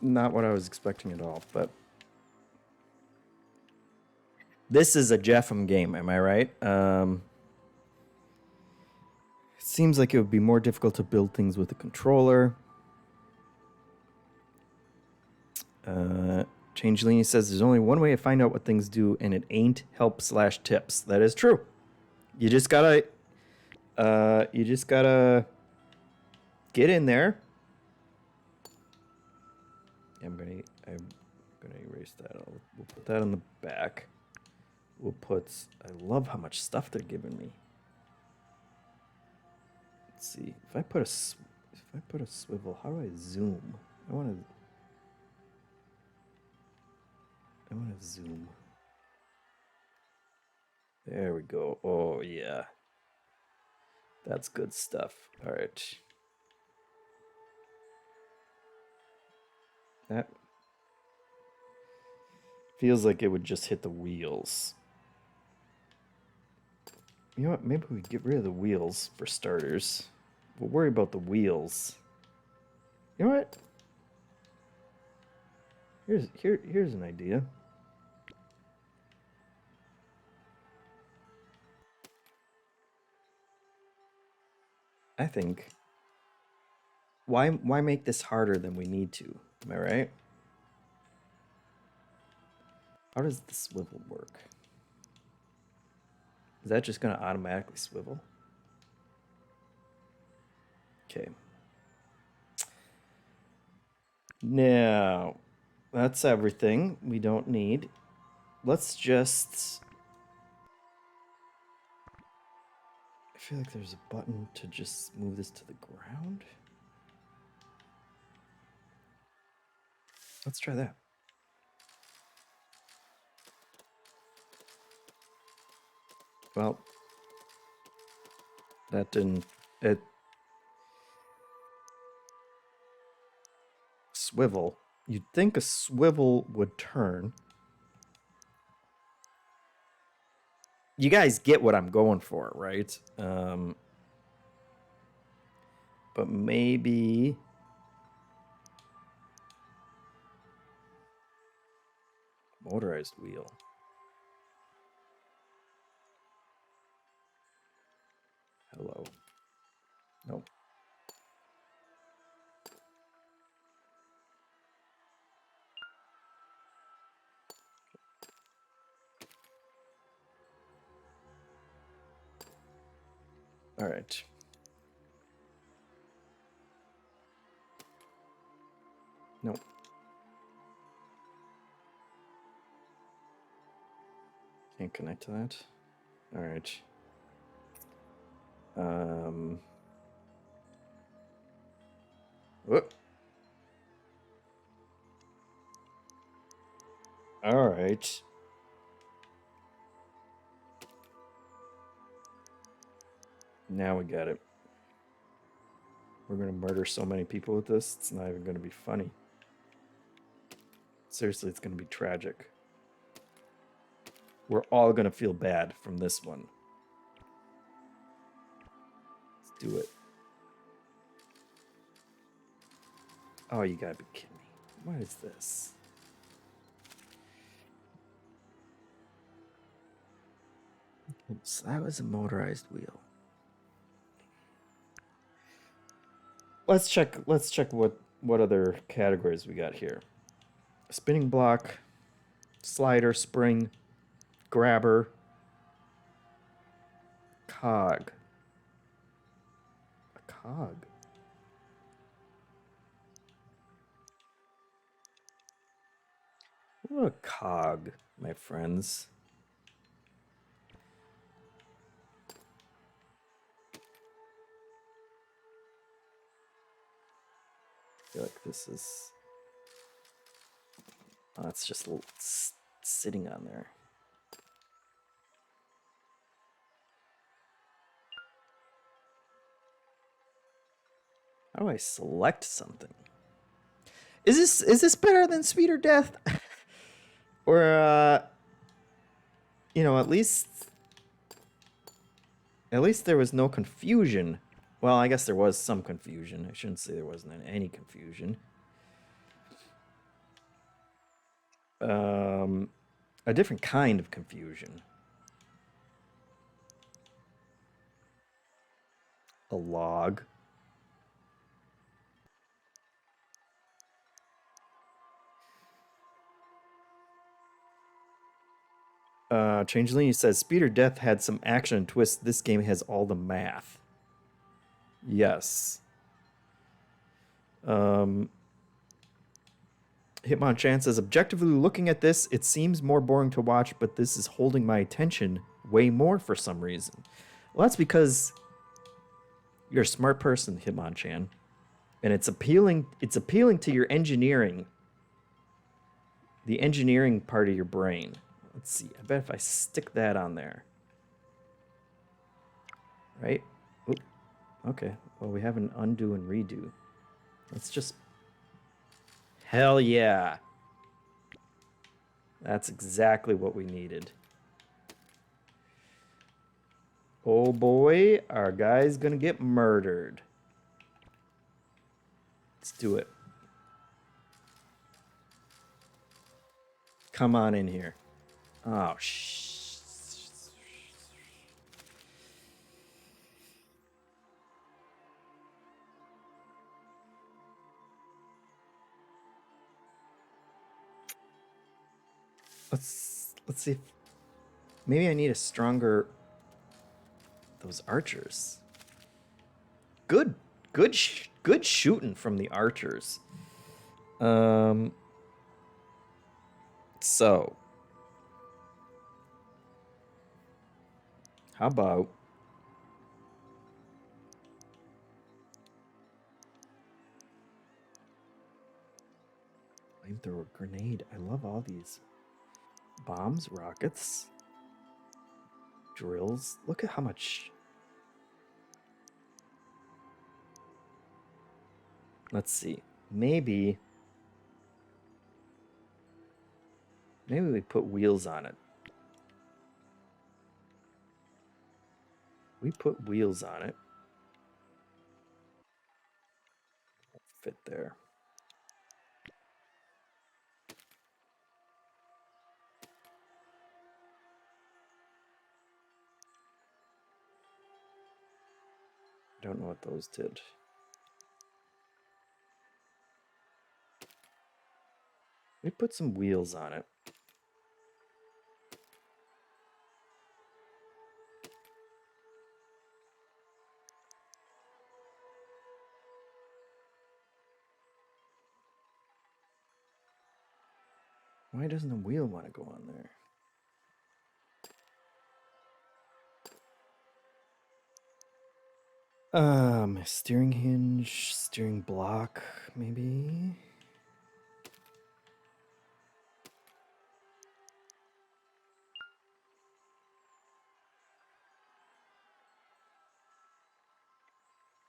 [SPEAKER 1] Not what I was expecting at all, but... This is a JeffM game, am I right? It seems like it would be more difficult to build things with a controller. Changelini says there's only one way to find out what things do, and it ain't help/tips. That is true. You just gotta get in there. I'm gonna erase that. We'll put that on the back. We'll put. I love how much stuff they're giving me. Let's see. If I put a swivel, how do I zoom? I want to zoom. There we go. Oh yeah. That's good stuff. All right. That feels like it would just hit the wheels. You know what? Maybe we get rid of the wheels for starters. We'll worry about the wheels. You know what? Here's an idea. I think. Why make this harder than we need to? Am I right? How does the swivel work? Is that just going to automatically swivel? Okay. Now, that's everything we don't need. Let's just... I feel like there's a button to just move this to the ground. Let's try that. Well, that didn't... Swivel. You'd think a swivel would turn. You guys get what I'm going for, right? But maybe... Motorized wheel. Hello. Nope. All right. Nope. Can't connect to that. All right. Whoop. All right. Now we get it. We're gonna murder so many people with this, it's not even gonna be funny. Seriously, it's gonna be tragic. We're all gonna feel bad from this one. Let's do it. Oh, you gotta be kidding me. What is this? Oops, that was a motorized wheel. Let's check what other categories we got here. Spinning block, slider, spring, grabber, cog. A cog. What a cog, my friends. I feel like this is... Oh, it's just sitting on there. How do I select something? Is this better than Sweeter Death? Or you know, at least there was no confusion. Well, I guess there was some confusion. I shouldn't say there wasn't any confusion. A different kind of confusion. A log. Changeling says, Speed or Death had some action and twist. This game has all the math. Yes. Hitmonchan says, objectively looking at this, it seems more boring to watch, but this is holding my attention way more for some reason. Well, that's because you're a smart person, Hitmonchan. And it's appealing to your engineering. The engineering part of your brain. Let's see. I bet if I stick that on there. Right? Oop. Okay. Well, we have an undo and redo. Let's just... Hell yeah. That's exactly what we needed. Oh boy, our guy's gonna get murdered. Let's do it. Come on in here. Oh, Let's see if maybe I need a stronger... Those archers. Good shooting from the archers. So how about flamethrower, grenade? I love all these. Bombs, rockets, drills. Look at how much. Let's see. Maybe we put wheels on it. We put wheels on it. Fit there. I don't know what those did. We put some wheels on it. Why doesn't the wheel want to go on there? Steering hinge, steering block, maybe.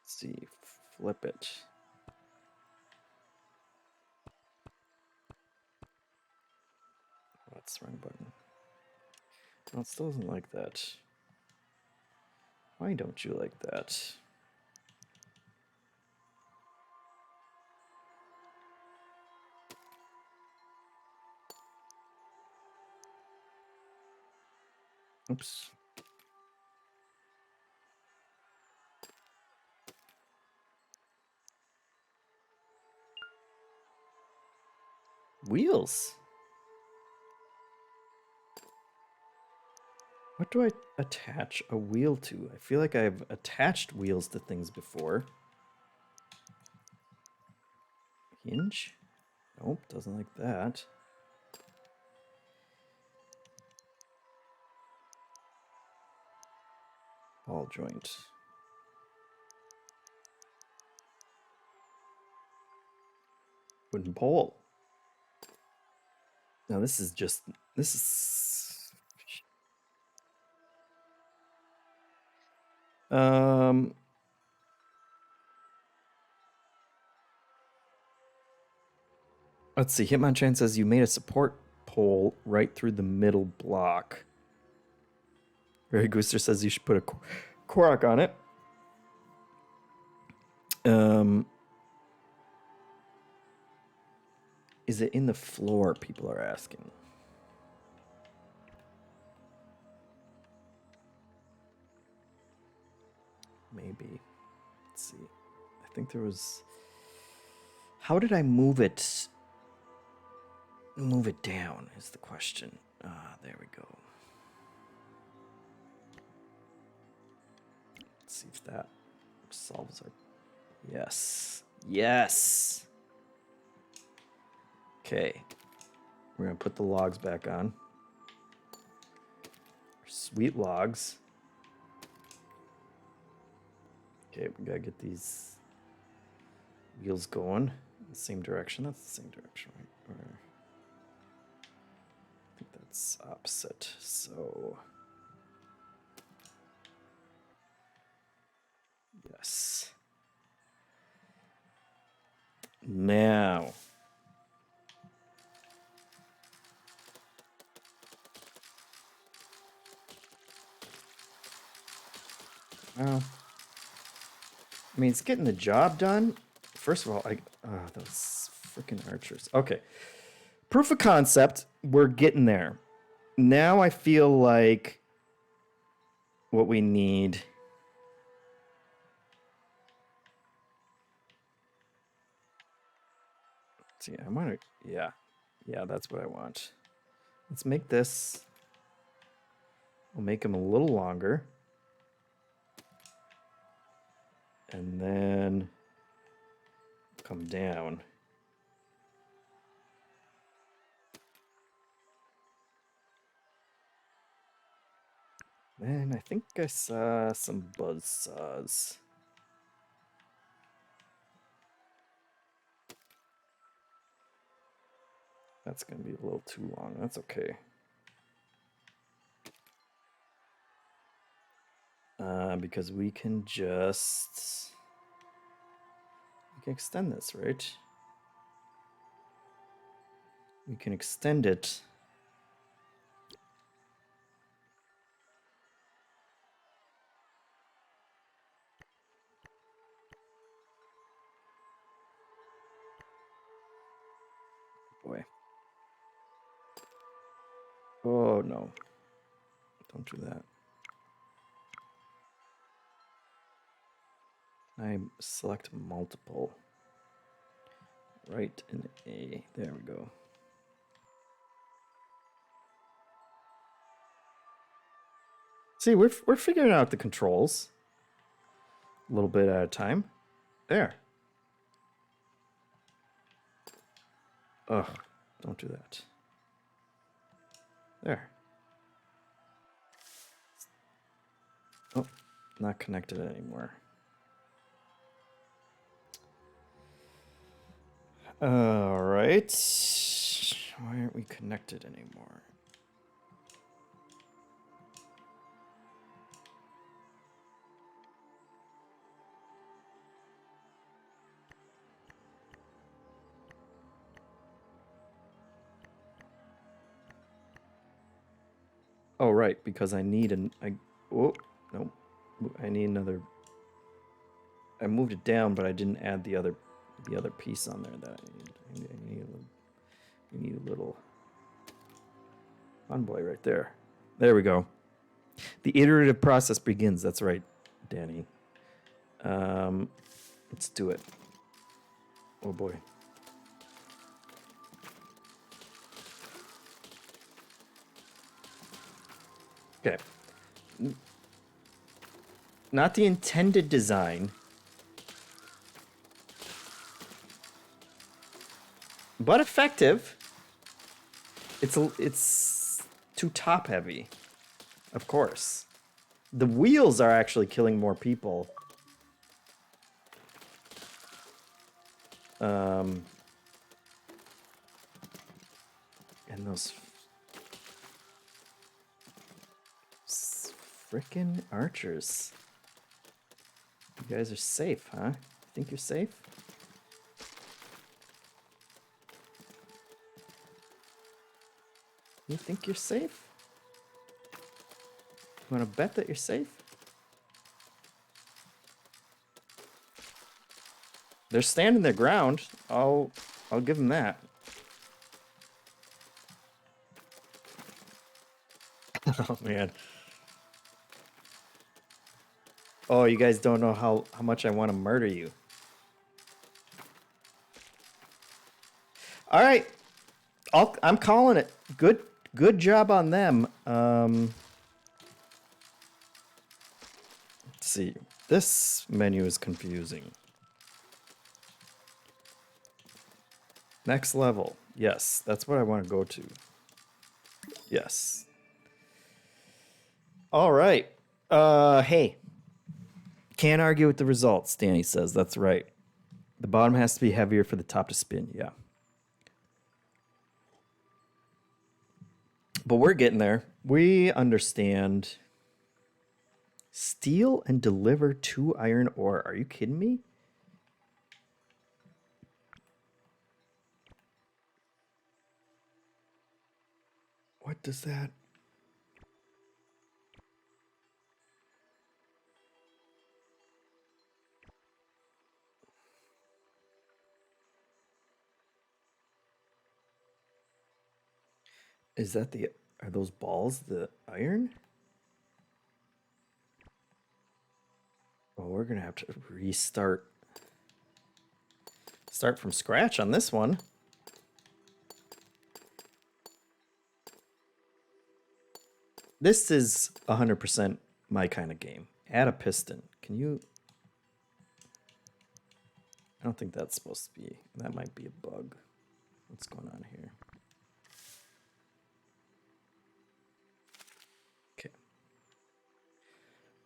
[SPEAKER 1] Let's see, flip it. That's the wrong button. No, it still doesn't like that. Why don't you like that? Oops. Wheels. What do I attach a wheel to? I feel like I've attached wheels to things before. Hinge? Nope, doesn't like that. Ball joint. Wooden pole. Now this is let's see. Hitmonchan says you made a support pole right through the middle block. Ray Gooster says you should put a Korok on it. Is it in the floor? People are asking. Maybe. Let's see. I think there was. How did I move it? Move it down is the question. There we go. Let's see if that solves our. Yes. Yes. Okay. We're going to put the logs back on. Sweet logs. Okay, we got to get these wheels going in the same direction. That's the same direction, right? Or, I think that's opposite. So, yes. Now. Well, I mean, it's getting the job done. First of all, those freaking archers. Okay. Proof of concept, we're getting there. Now I feel like what we need. Let's see, I want to, yeah. Yeah, that's what I want. Let's make this. We'll make them a little longer. And then come down. And I think I saw some buzzsaws. That's going to be a little too long. That's okay. Because we can just... We can extend this, right? We can extend it. Boy. Oh, no. Don't do that. I select multiple. Right in A. There we go. See, we're figuring out the controls a little bit at a time. There. Ugh, don't do that. There. Oh, not connected anymore. All right. Why aren't we connected anymore? Oh, right, because I need oh, no. I need another. I moved it down, but I didn't add the other piece on there that I need. I need a little envoy right there. There we go. The iterative process begins. That's right, Danny. Let's do it. Oh boy. Okay. Not the intended design, but effective. It's too top heavy, of course. The wheels are actually killing more people. And those frickin' archers. You guys are safe, huh? Think you're safe? You think you're safe? You want to bet that you're safe? They're standing their ground. I'll give them that. Oh man. Oh, you guys don't know how much I want to murder you. All right. I'm calling it. Good job on them. Let's see. This menu is confusing. Next level. Yes, that's what I want to go to. Yes. All right. Hey. Can't argue with the results, Danny says. That's right. The bottom has to be heavier for the top to spin. Yeah. But we're getting there. We understand. Steal and deliver 2 iron ore. Are you kidding me? What does that... Is that the... Are those balls the iron? Oh, we're going to have to restart. Start from scratch on this one. This is 100% my kind of game. Add a piston. Can you... I don't think that's supposed to be... That might be a bug. What's going on here? Okay.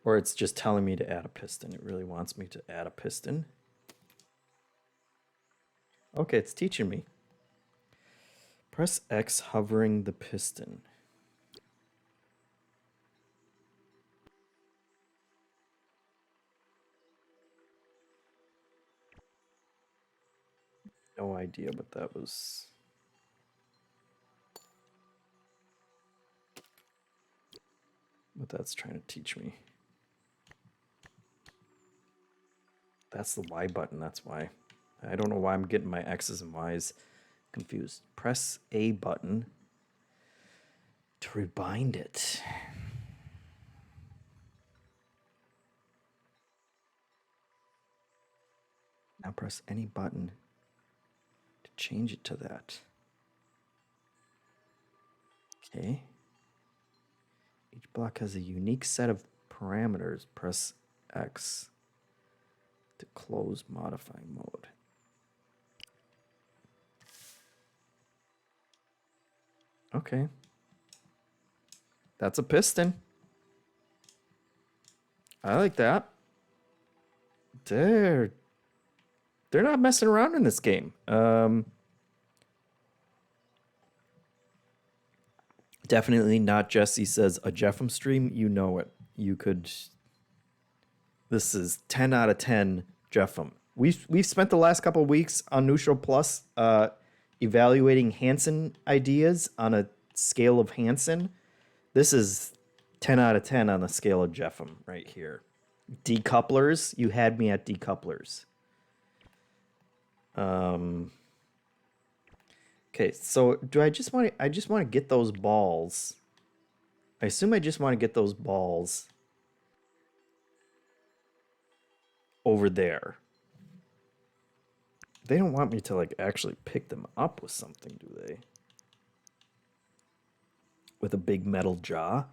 [SPEAKER 1] Or it's just telling me to add a piston. It really wants me to add a piston. Okay, it's teaching me. Press X hovering the piston. No idea what that was. What that's trying to teach me. That's the Y button, that's why. I don't know why I'm getting my X's and Y's confused. Press A button to rebind it. Now press any button to change it to that. Okay. Each block has a unique set of parameters. Press X to close modifying mode. Okay. That's a piston. I like that. They're not messing around in this game. Definitely not Jesse says a JeffM stream. You know it. You could. This is 10 out of 10 JeffM. We've spent the last couple of weeks on Neutral Plus evaluating Hansen ideas on a scale of Hansen. This is 10 out of 10 on the scale of JeffM right here. Decouplers, you had me at decouplers. Okay, so do I just want to get those balls. I assume I just want to get those balls over there. They don't want me to like actually pick them up with something, do they? With a big metal jaw?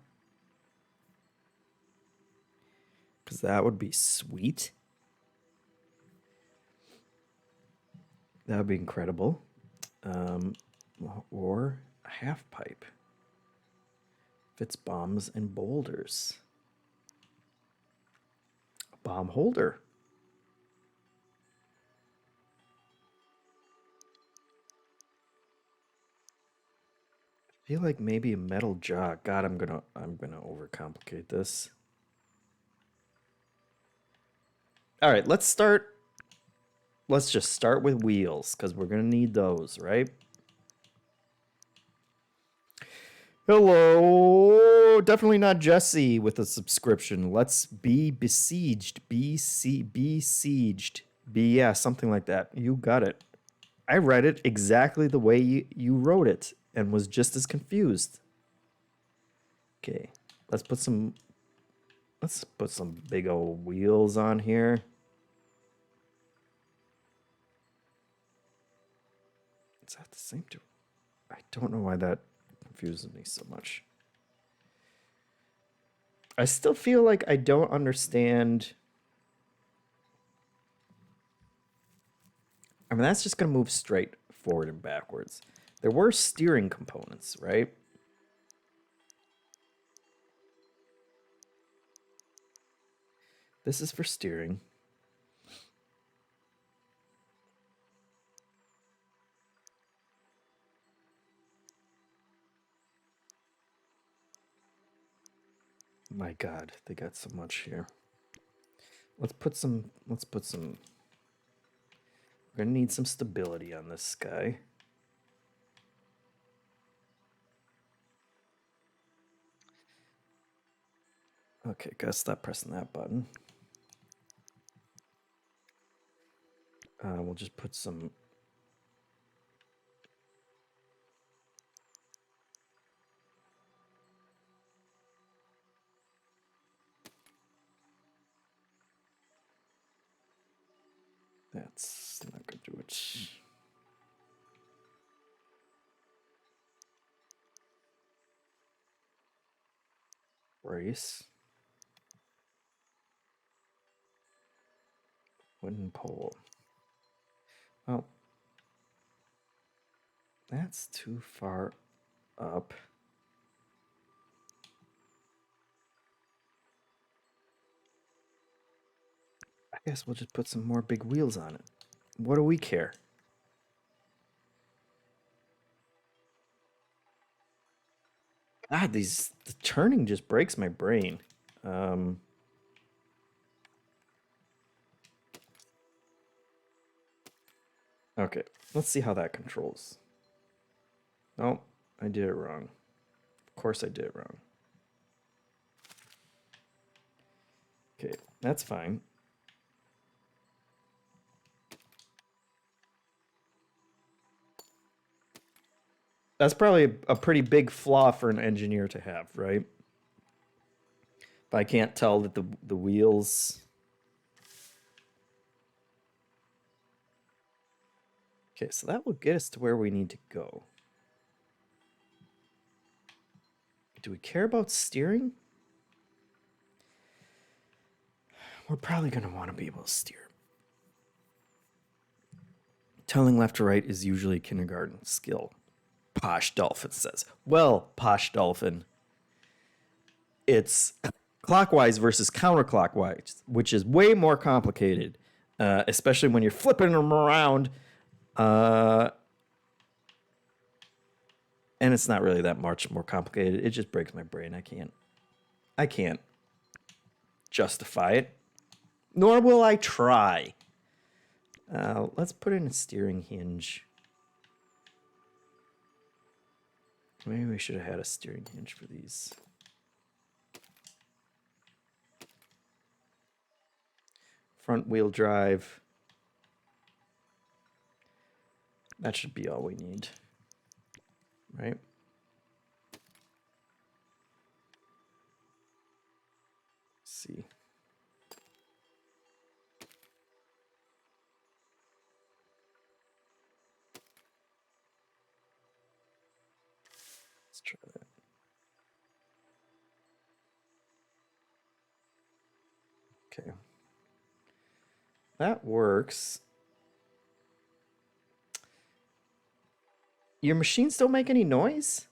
[SPEAKER 1] Because that would be sweet. That would be incredible. Or a half pipe. Fits bombs and boulders. A bomb holder. I feel like maybe a metal jaw. God, I'm gonna overcomplicate this. All right, let's start. Let's just start with wheels because we're gonna need those, right? Hello, definitely not Jesse with a subscription. Let's be besieged. Besieged. Yeah, something like that. You got it. I read it exactly the way you wrote it and was just as confused. Okay, let's put some big old wheels on here. Is that the same? I don't know why that confuses me so much. I still feel like I don't understand. I mean, that's just going to move straight forward and backwards. There were steering components, right? This is for steering. My God, they got so much here. Let's put some. We're gonna need some stability on this guy. Okay, gotta stop pressing that button. We'll just put some. That's not gonna do it. Brace. Wooden pole. Oh. That's too far up. I guess we'll just put some more big wheels on it. What do we care? God, the turning just breaks my brain. Okay, let's see how that controls. Oh, I did it wrong. Of course I did it wrong. Okay, that's fine. That's probably a pretty big flaw for an engineer to have, right? If I can't tell that the wheels... Okay, so that will get us to where we need to go. Do we care about steering? We're probably going to want to be able to steer. Telling left to right is usually kindergarten skill. Posh Dolphin says. Well, Posh Dolphin, it's clockwise versus counterclockwise, which is way more complicated, especially when you're flipping them around. And it's not really that much more complicated. It just breaks my brain. I can't justify it. Nor will I try. Let's put in a steering hinge. Maybe we should have had a steering hinge for these. Front wheel drive. That should be all we need, right? Let's see. Let's try that. Okay. That works. Your machines don't make any noise?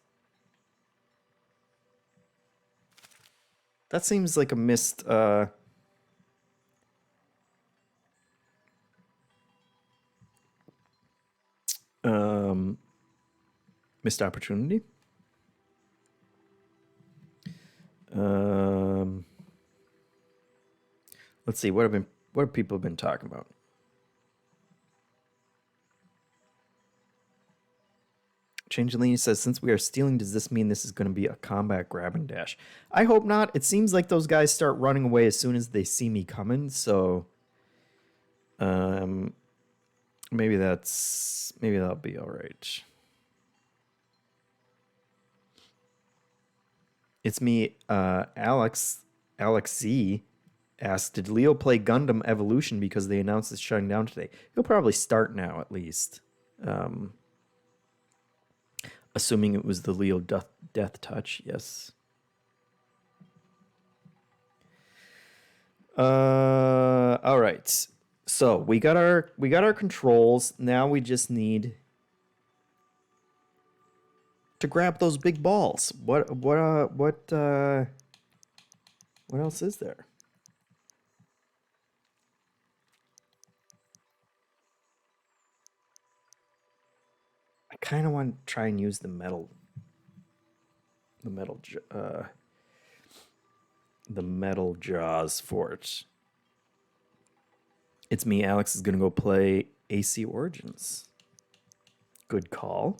[SPEAKER 1] That seems like a missed missed opportunity. Let's see, what have people been talking about? Changeling says, since we are stealing, does this mean this is going to be a combat grab and dash? I hope not. It seems like those guys start running away as soon as they see me coming, so maybe that'll be all right. It's me, Alex Z asked, did Leo play Gundam Evolution because they announced it's shutting down today? He'll probably start now, at least. Assuming it was the Leo Death Touch, yes. All right. So we got our controls. Now we just need to grab those big balls. What else is there? I kind of want to try and use the metal jaws for it. It's me, Alex is gonna go play AC Origins. Good call.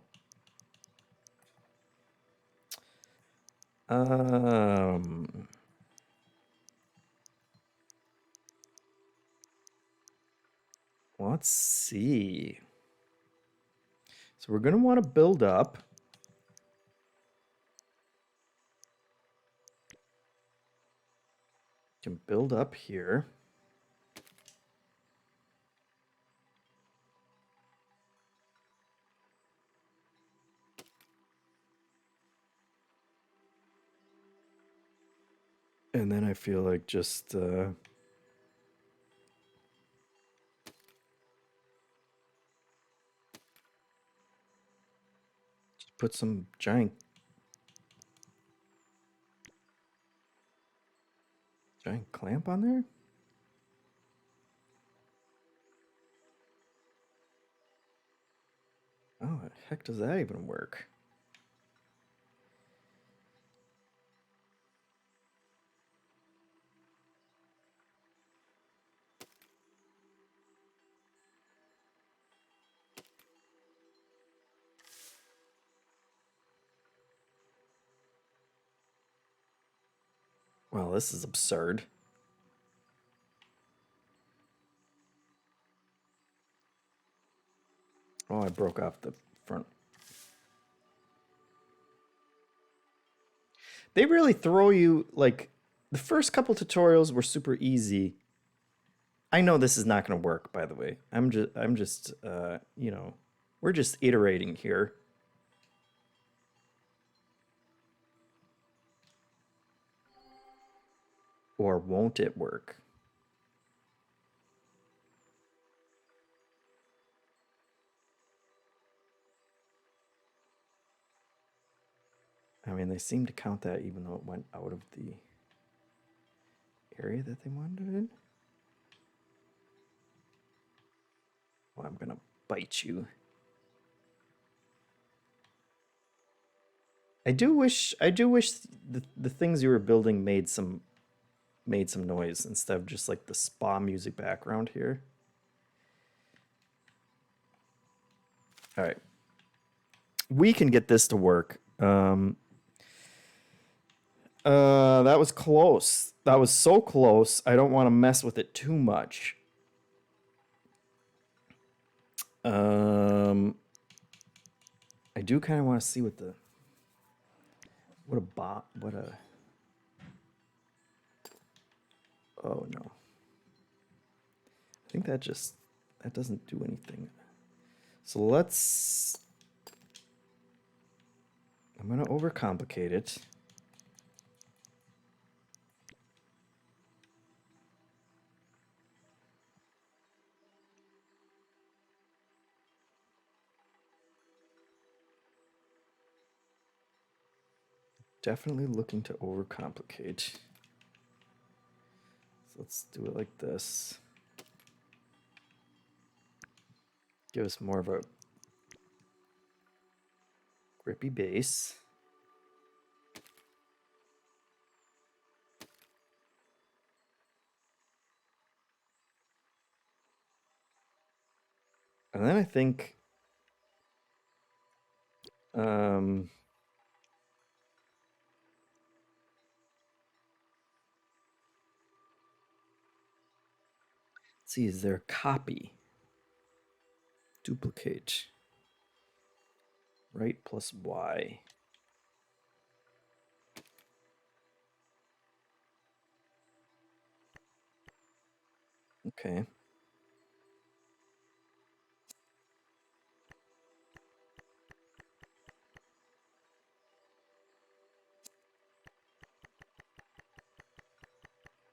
[SPEAKER 1] Let's see. So we're gonna want to build up. Can build up here. And then I feel like just put some giant clamp on there. Oh, how the heck does that even work? Well, this is absurd. Oh, I broke off the front. They really throw you, like, the first couple tutorials were super easy. I know this is not going to work, by the way. I'm just you know, we're just iterating here. Or won't it work? I mean, they seem to count that even though it went out of the area that they wanted it in. Well, I'm gonna bite you. I do wish the things you were building made some noise instead of just like the spa music background here. All right. We can get this to work. That was close. That was so close. I don't want to mess with it too much. I do kind of want to see what a oh no. I think that doesn't do anything. So I'm going to overcomplicate it. Definitely looking to overcomplicate. So let's do it like this. Give us more of a grippy base. And then I think let's see, is there a copy? Duplicate. Right plus Y. Okay.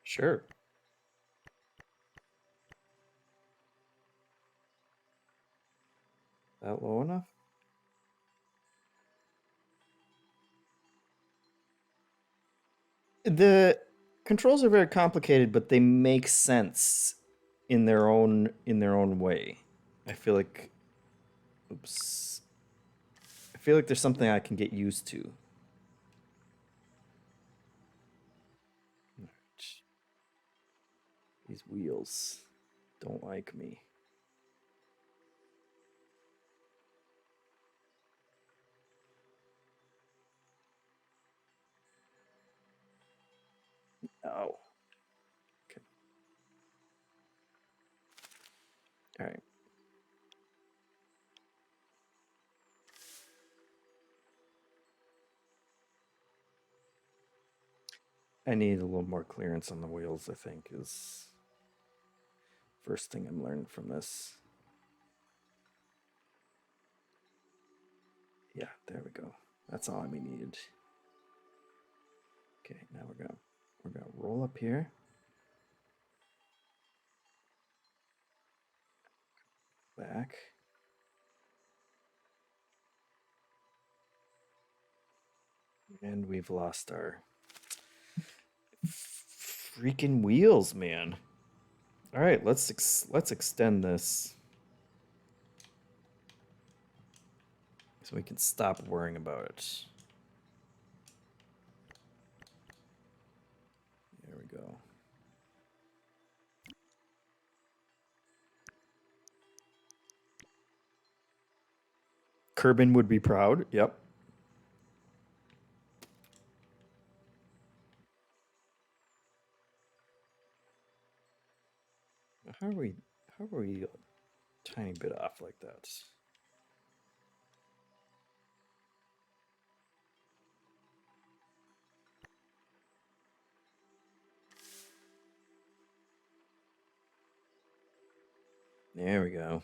[SPEAKER 1] Sure. That low enough? The controls are very complicated, but they make sense in their own way. I feel like oops. I feel like there's something I can get used to. These wheels don't like me. Oh. Okay. All right. I need a little more clearance on the wheels, I think, is first thing I'm learning from this. Yeah, there we go. That's all I needed. Okay, now we're gonna roll up here. Back. And we've lost our freaking wheels, man. All right, let's extend this so we can stop worrying about it. There we go. Kerbin would be proud. Yep. How are we a tiny bit off like that? There we go.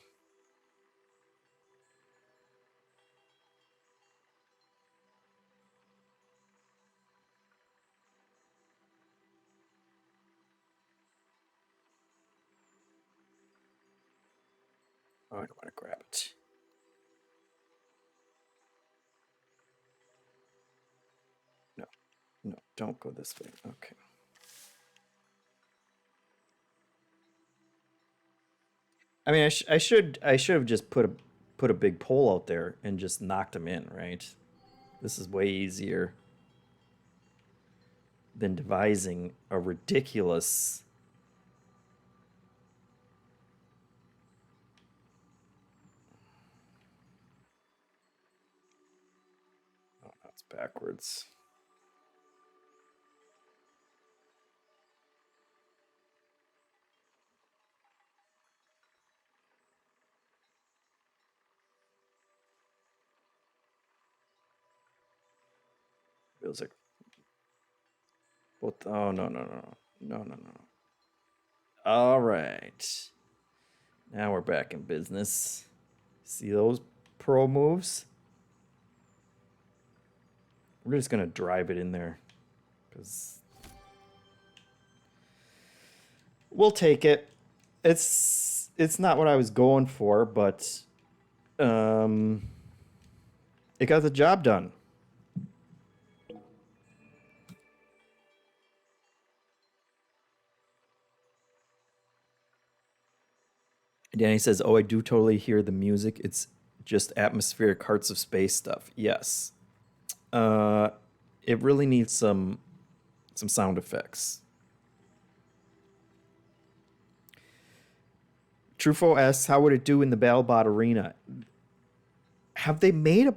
[SPEAKER 1] Oh, I don't want to grab it. No, no, don't go this way. Okay. I mean, I should have just put a big pole out there and just knocked them in, right? This is way easier than devising a ridiculous. Oh It's backwards. Feels like both. Oh no. All right, now we're back in business. See those pro moves? We're just gonna drive it in there because we'll take it. It's not what I was going for, but it got the job done. Danny says, "Oh, I do totally hear the music. It's just atmospheric Hearts of Space stuff." Yes. It really needs some sound effects. Trufo asks, "How would it do in the BattleBot arena?" Have they made a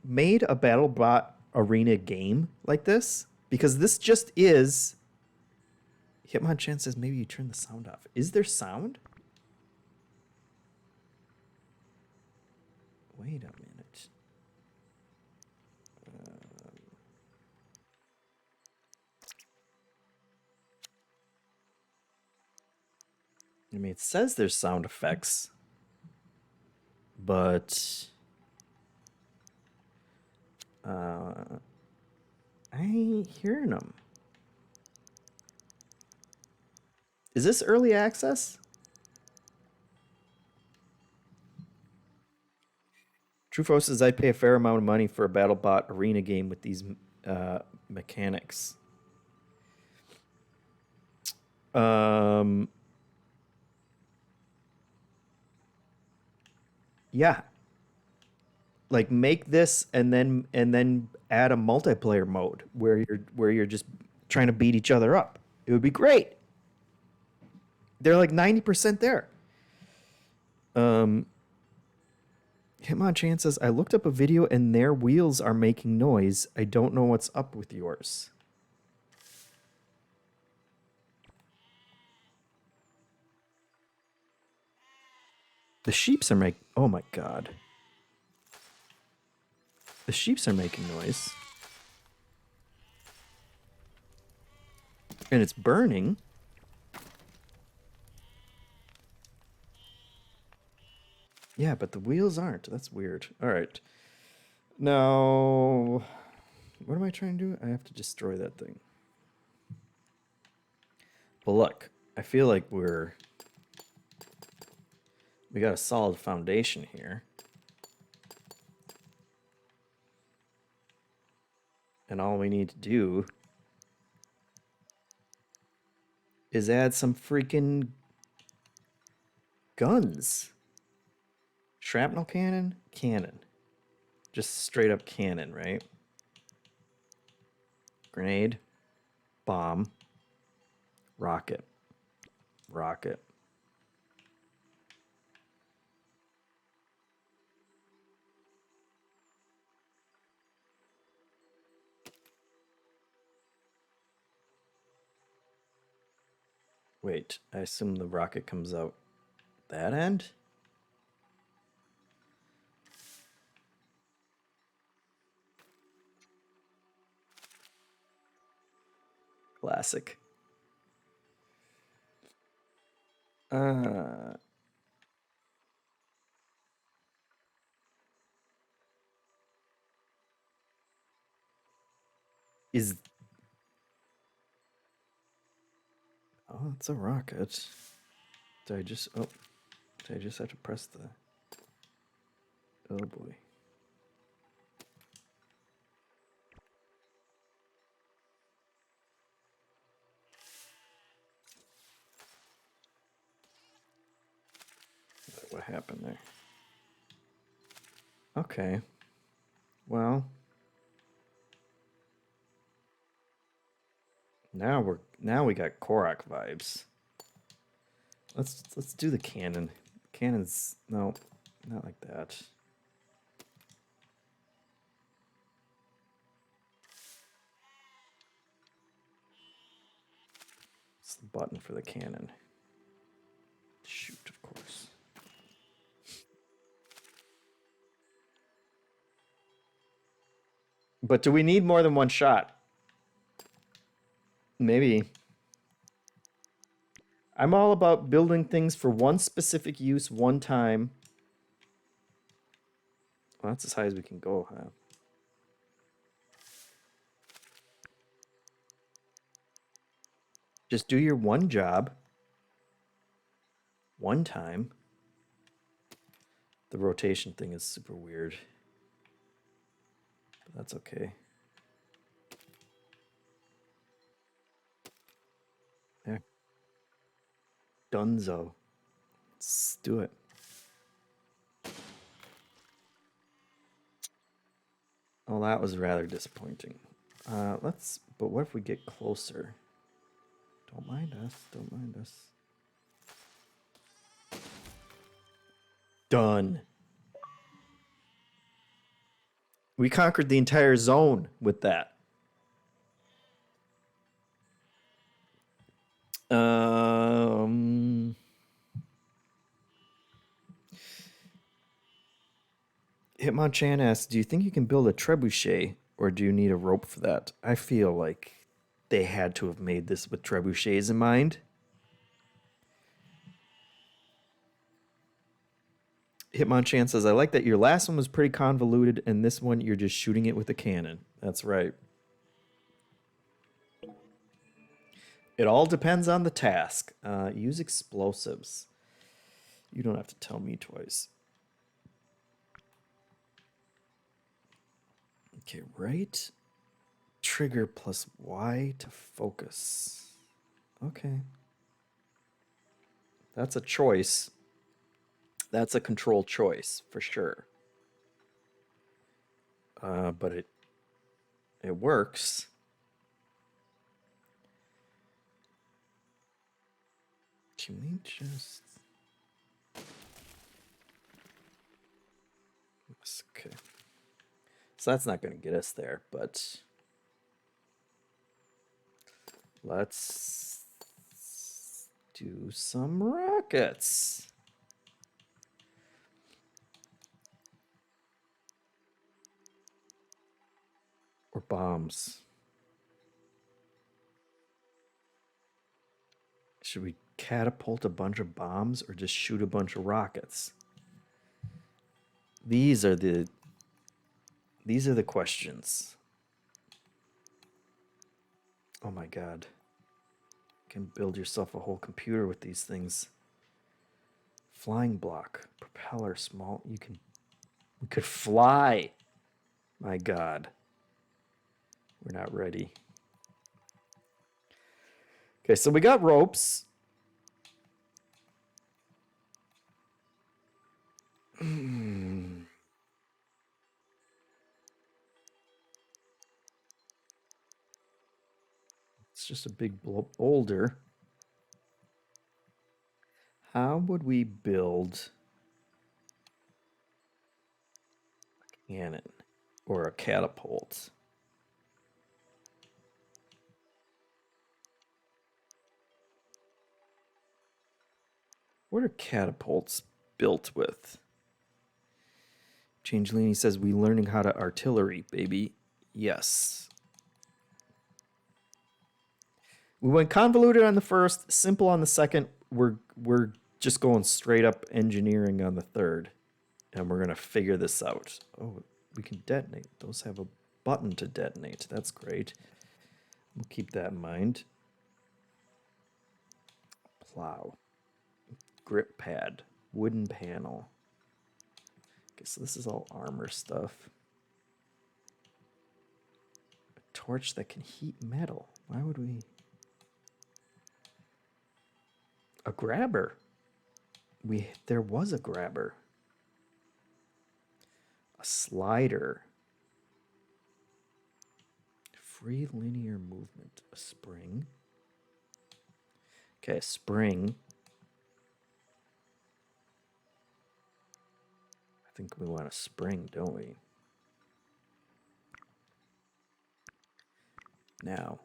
[SPEAKER 1] BattleBot arena game like this? Because this just is. Hitmonchan says maybe you turn the sound off. Is there sound? Wait a minute. I mean, it says there's sound effects, but I ain't hearing them. Is this early access? Trufo says I pay a fair amount of money for a BattleBot arena game with these mechanics. Yeah. Like make this and then add a multiplayer mode where you're just trying to beat each other up. It would be great. They're like 90% there. Hitmonchan says, I looked up a video and their wheels are making noise. I don't know what's up with yours. The sheeps are making... Oh my god. The sheeps are making noise. And it's burning. Yeah, but the wheels aren't. That's weird. All right. Now, what am I trying to do? I have to destroy that thing. But look, I feel like we got a solid foundation here. And all we need to do is add some freaking guns. Shrapnel cannon? Cannon. Just straight up cannon, right? Grenade. Bomb. Rocket. Rocket. Wait, I assume the rocket comes out that end? Classic. Is... Oh, it's a rocket. Did I just... Oh. Did I just have to press the... Oh, boy. What happened there? Okay. Well... Now we got Korok vibes. Let's do the cannon. Cannons, no, not like that. It's the button for the cannon. Shoot, of course. But do we need more than one shot? Maybe. I'm all about building things for one specific use, one time. Well, that's as high as we can go, huh? Just do your one job. One time. The rotation thing is super weird. But that's okay. There. Dunzo. Let's do it. Well, that was rather disappointing. But what if we get closer? Don't mind us, don't mind us. Done. We conquered the entire zone with that. Hitmonchan asks, do you think you can build a trebuchet, or do you need a rope for that? I feel like they had to have made this with trebuchets in mind. Hitmonchan says, I like that your last one was pretty convoluted, and this one you're just shooting it with a cannon. That's right. It all depends on the task. Use explosives. You don't have to tell me twice. Okay, right trigger plus Y to focus. Okay. That's a choice. That's a control choice for sure. But it works. Can we just... Okay. So that's not going to get us there, but let's do some rockets. Or bombs. Should we catapult a bunch of bombs or just shoot a bunch of rockets? These are the questions. Oh my god. You can build yourself a whole computer with these things. Flying block, propeller, small. We could fly. My god. We're not ready. Okay, so we got ropes. It's just a big boulder. How would we build a cannon or a catapult? What are catapults built with? Changelini says, we learning how to artillery, baby. Yes. We went convoluted on the first, simple on the second. We're just going straight up engineering on the third. And we're going to figure this out. Oh, we can detonate. Those have a button to detonate. That's great. We'll keep that in mind. Plow. Grip pad. Wooden panel. Okay, so this is all armor stuff. A torch that can heat metal. Why would we... A grabber. There was a grabber. A slider. Free linear movement. A spring. Okay, a spring. I think we want a spring, don't we? Now,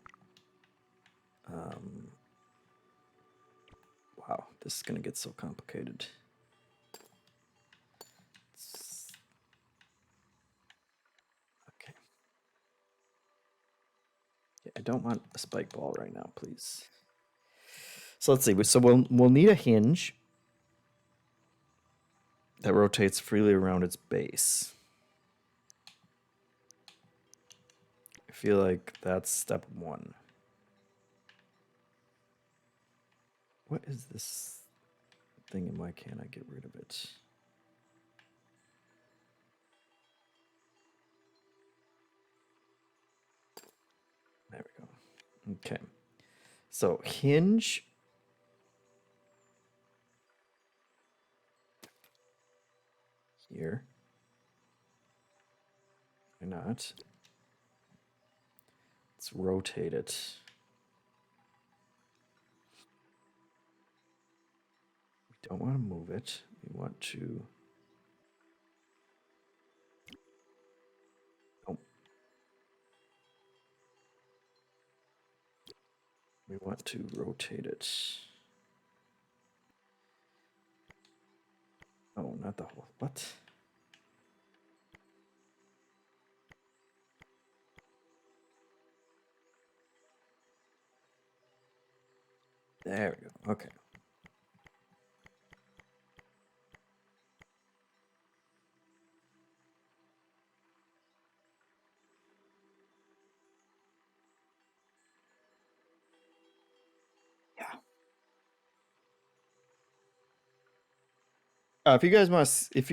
[SPEAKER 1] Wow, this is gonna get so complicated. Okay. Yeah, I don't want a spike ball right now, please. So let's see. So we'll need a hinge that rotates freely around its base. I feel like that's step one. What is this thing and why can't I get rid of it? There we go. Okay. So hinge. Here. Why not? Let's rotate it. We don't want to move it. We want to... Oh. We want to rotate it. Oh, not the whole... What? There we go. Okay. Yeah. If you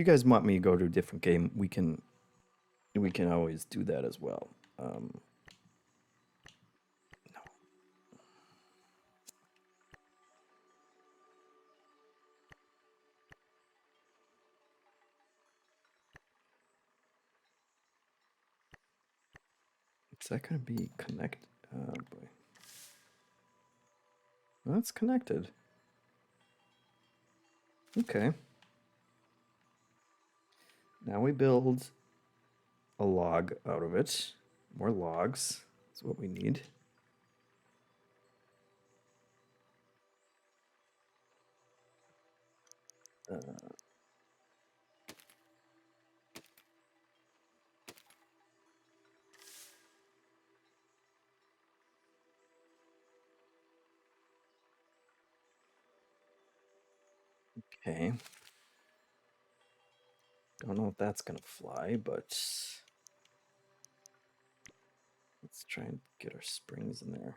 [SPEAKER 1] guys want me to go to a different game, we can always do that as well. No. Is that going to be connected? Oh boy. Well, that's connected. Okay. Now we build a log out of it. More logs is what we need. Okay. Don't know if that's going to fly, but let's try and get our springs in there.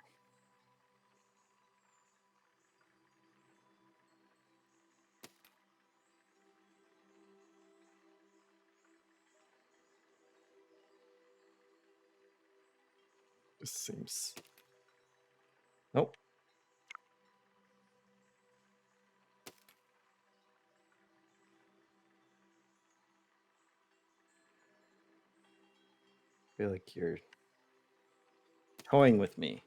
[SPEAKER 1] This seems... Nope. I feel like you're toying with me.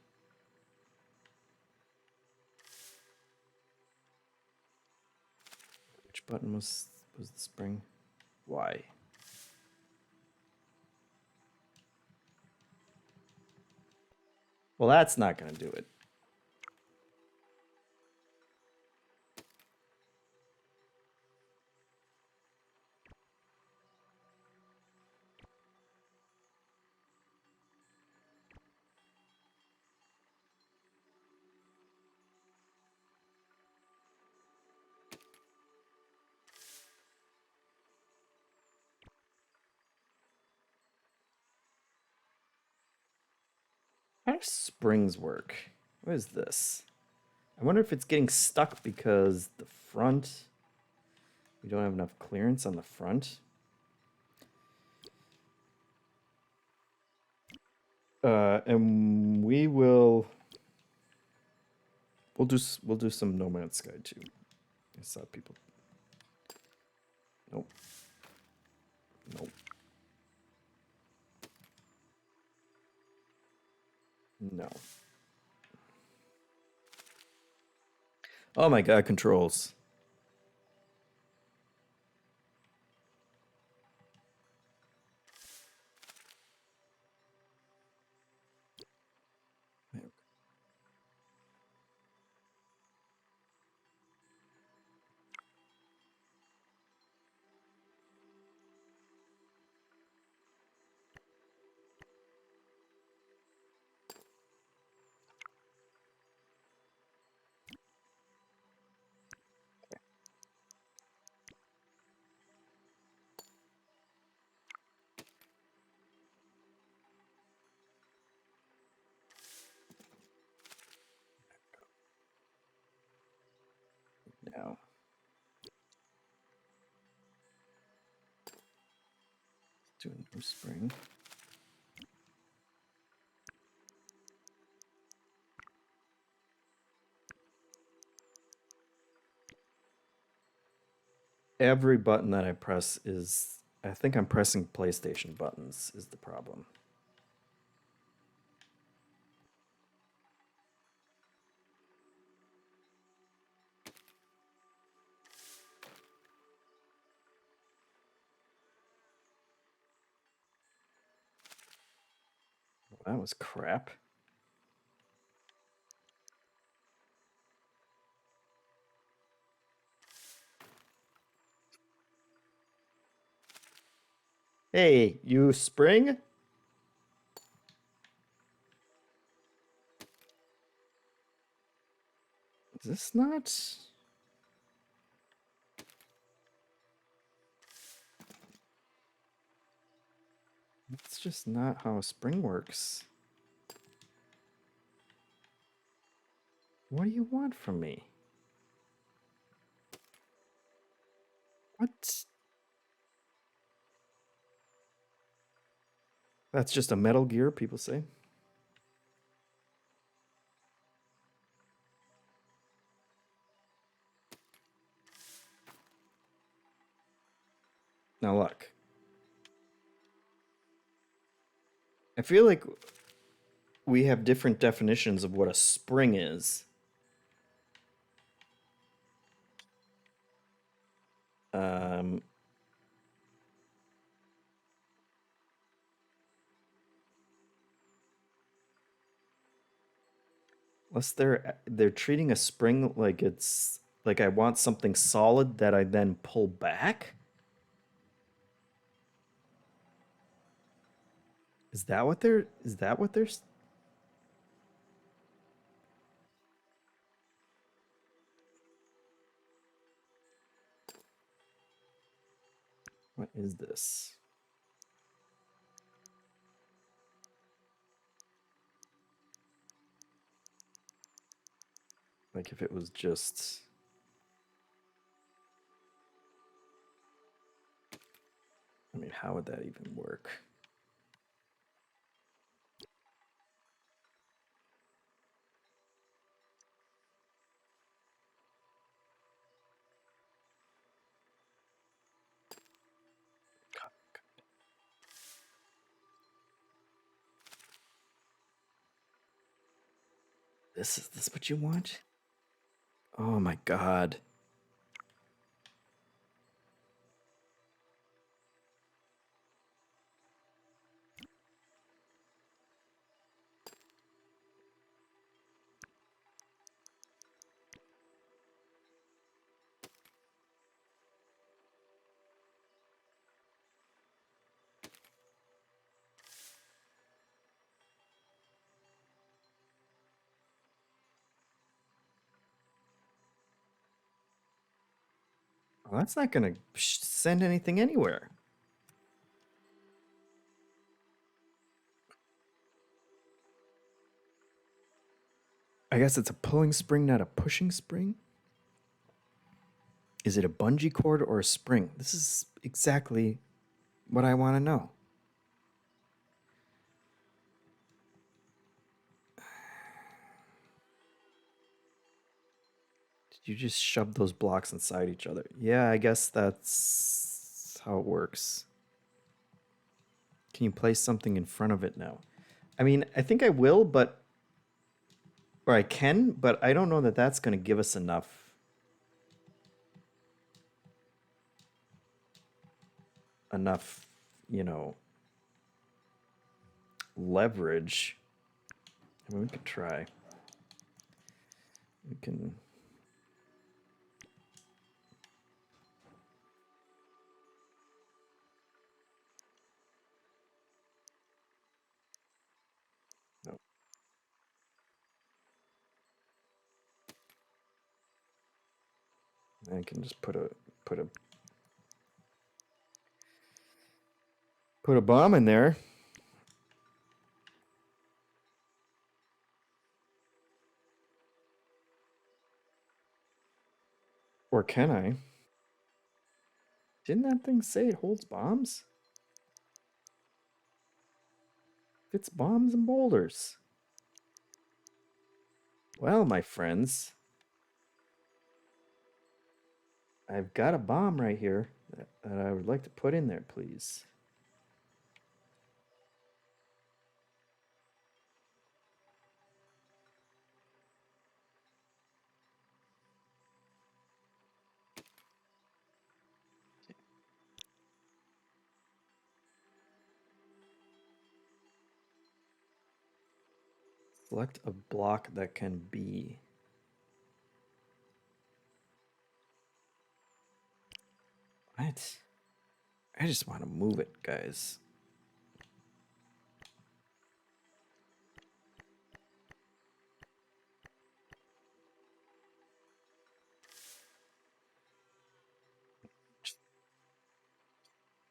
[SPEAKER 1] Which button was the spring? Why? Well, that's not going to do it. How do springs work? What is this? I wonder if it's getting stuck because the front... We don't have enough clearance on the front. And we will... We'll do some No Man's Sky too. I saw people... Nope. Nope. No. Oh my god, controls. now. Do a new spring. Every button that I press is, I think I'm pressing PlayStation buttons is the problem. That was crap. Hey, you spring? Is this not? It's just not how a spring works. What do you want from me? What? That's just a Metal Gear, people say. Now look. I feel like we have different definitions of what a spring is. Unless they're treating a spring like it's like I want something solid that I then pull back. Is that what they're? Is that what they're? What is this? Like if it was just. I mean, how would that even work? Is this what you want? Oh my god. Well, that's not gonna send anything anywhere. I guess it's a pulling spring, not a pushing spring. Is it a bungee cord or a spring? This is exactly what I want to know. Did you just shove those blocks inside each other? Yeah, I guess that's how it works. Can you place something in front of it now? I mean, I think I will, but... Or I can, but I don't know that that's going to give us enough... Enough, you know... leverage. I mean, we could try. We can... No. I can just put a bomb in there. Or can I? Didn't that thing say it holds bombs? It's bombs and boulders. Well, my friends, I've got a bomb right here that I would like to put in there, please. Select a block that can be. What? I just want to move it, guys.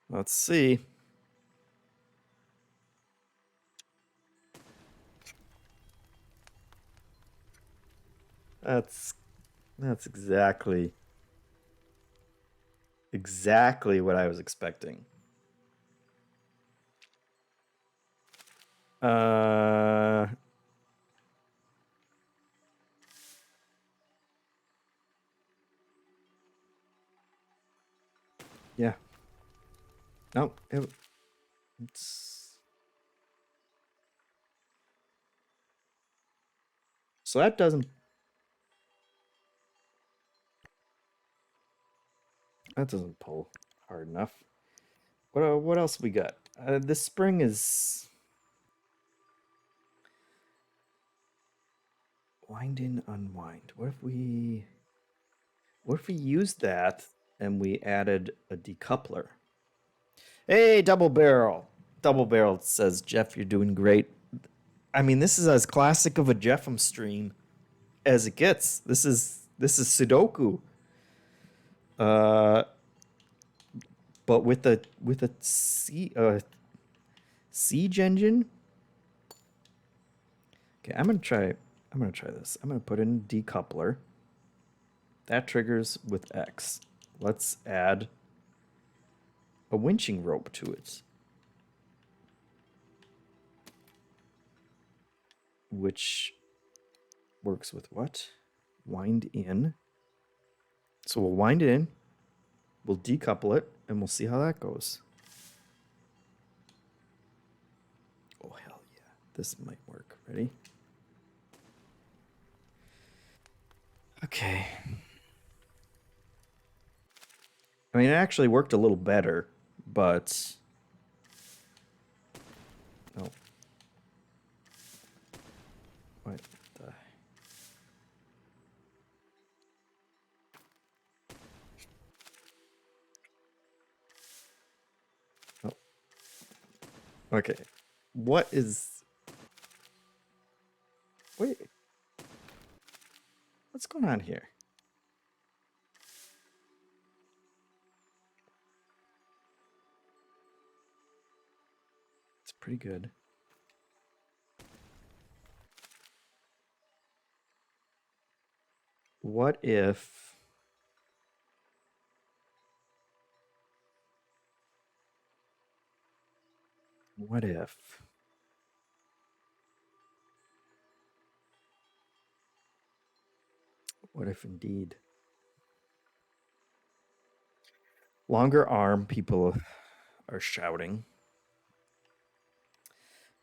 [SPEAKER 1] Let's see. That's exactly what I was expecting. Yeah. No, it's so that doesn't pull hard enough. What else we got? This spring is wind in, unwind. What if we use that and we added a decoupler? Hey, double barrel. Double barrel says, Jeff, you're doing great. I mean, this is as classic of a JeffM stream as it gets. This is Sudoku. But with a siege engine. Okay, I'm gonna try this. I'm gonna put in decoupler. That triggers with X. Let's add a winching rope to it. Which works with what? Wind in. So we'll wind it in, we'll decouple it, and we'll see how that goes. Oh, hell yeah. This might work. Ready? Okay. I mean, it actually worked a little better, but... No. What the... Oh. Okay. What is... Wait. What's going on here? It's pretty good. What if... What if... What if indeed? Longer arm, people are shouting.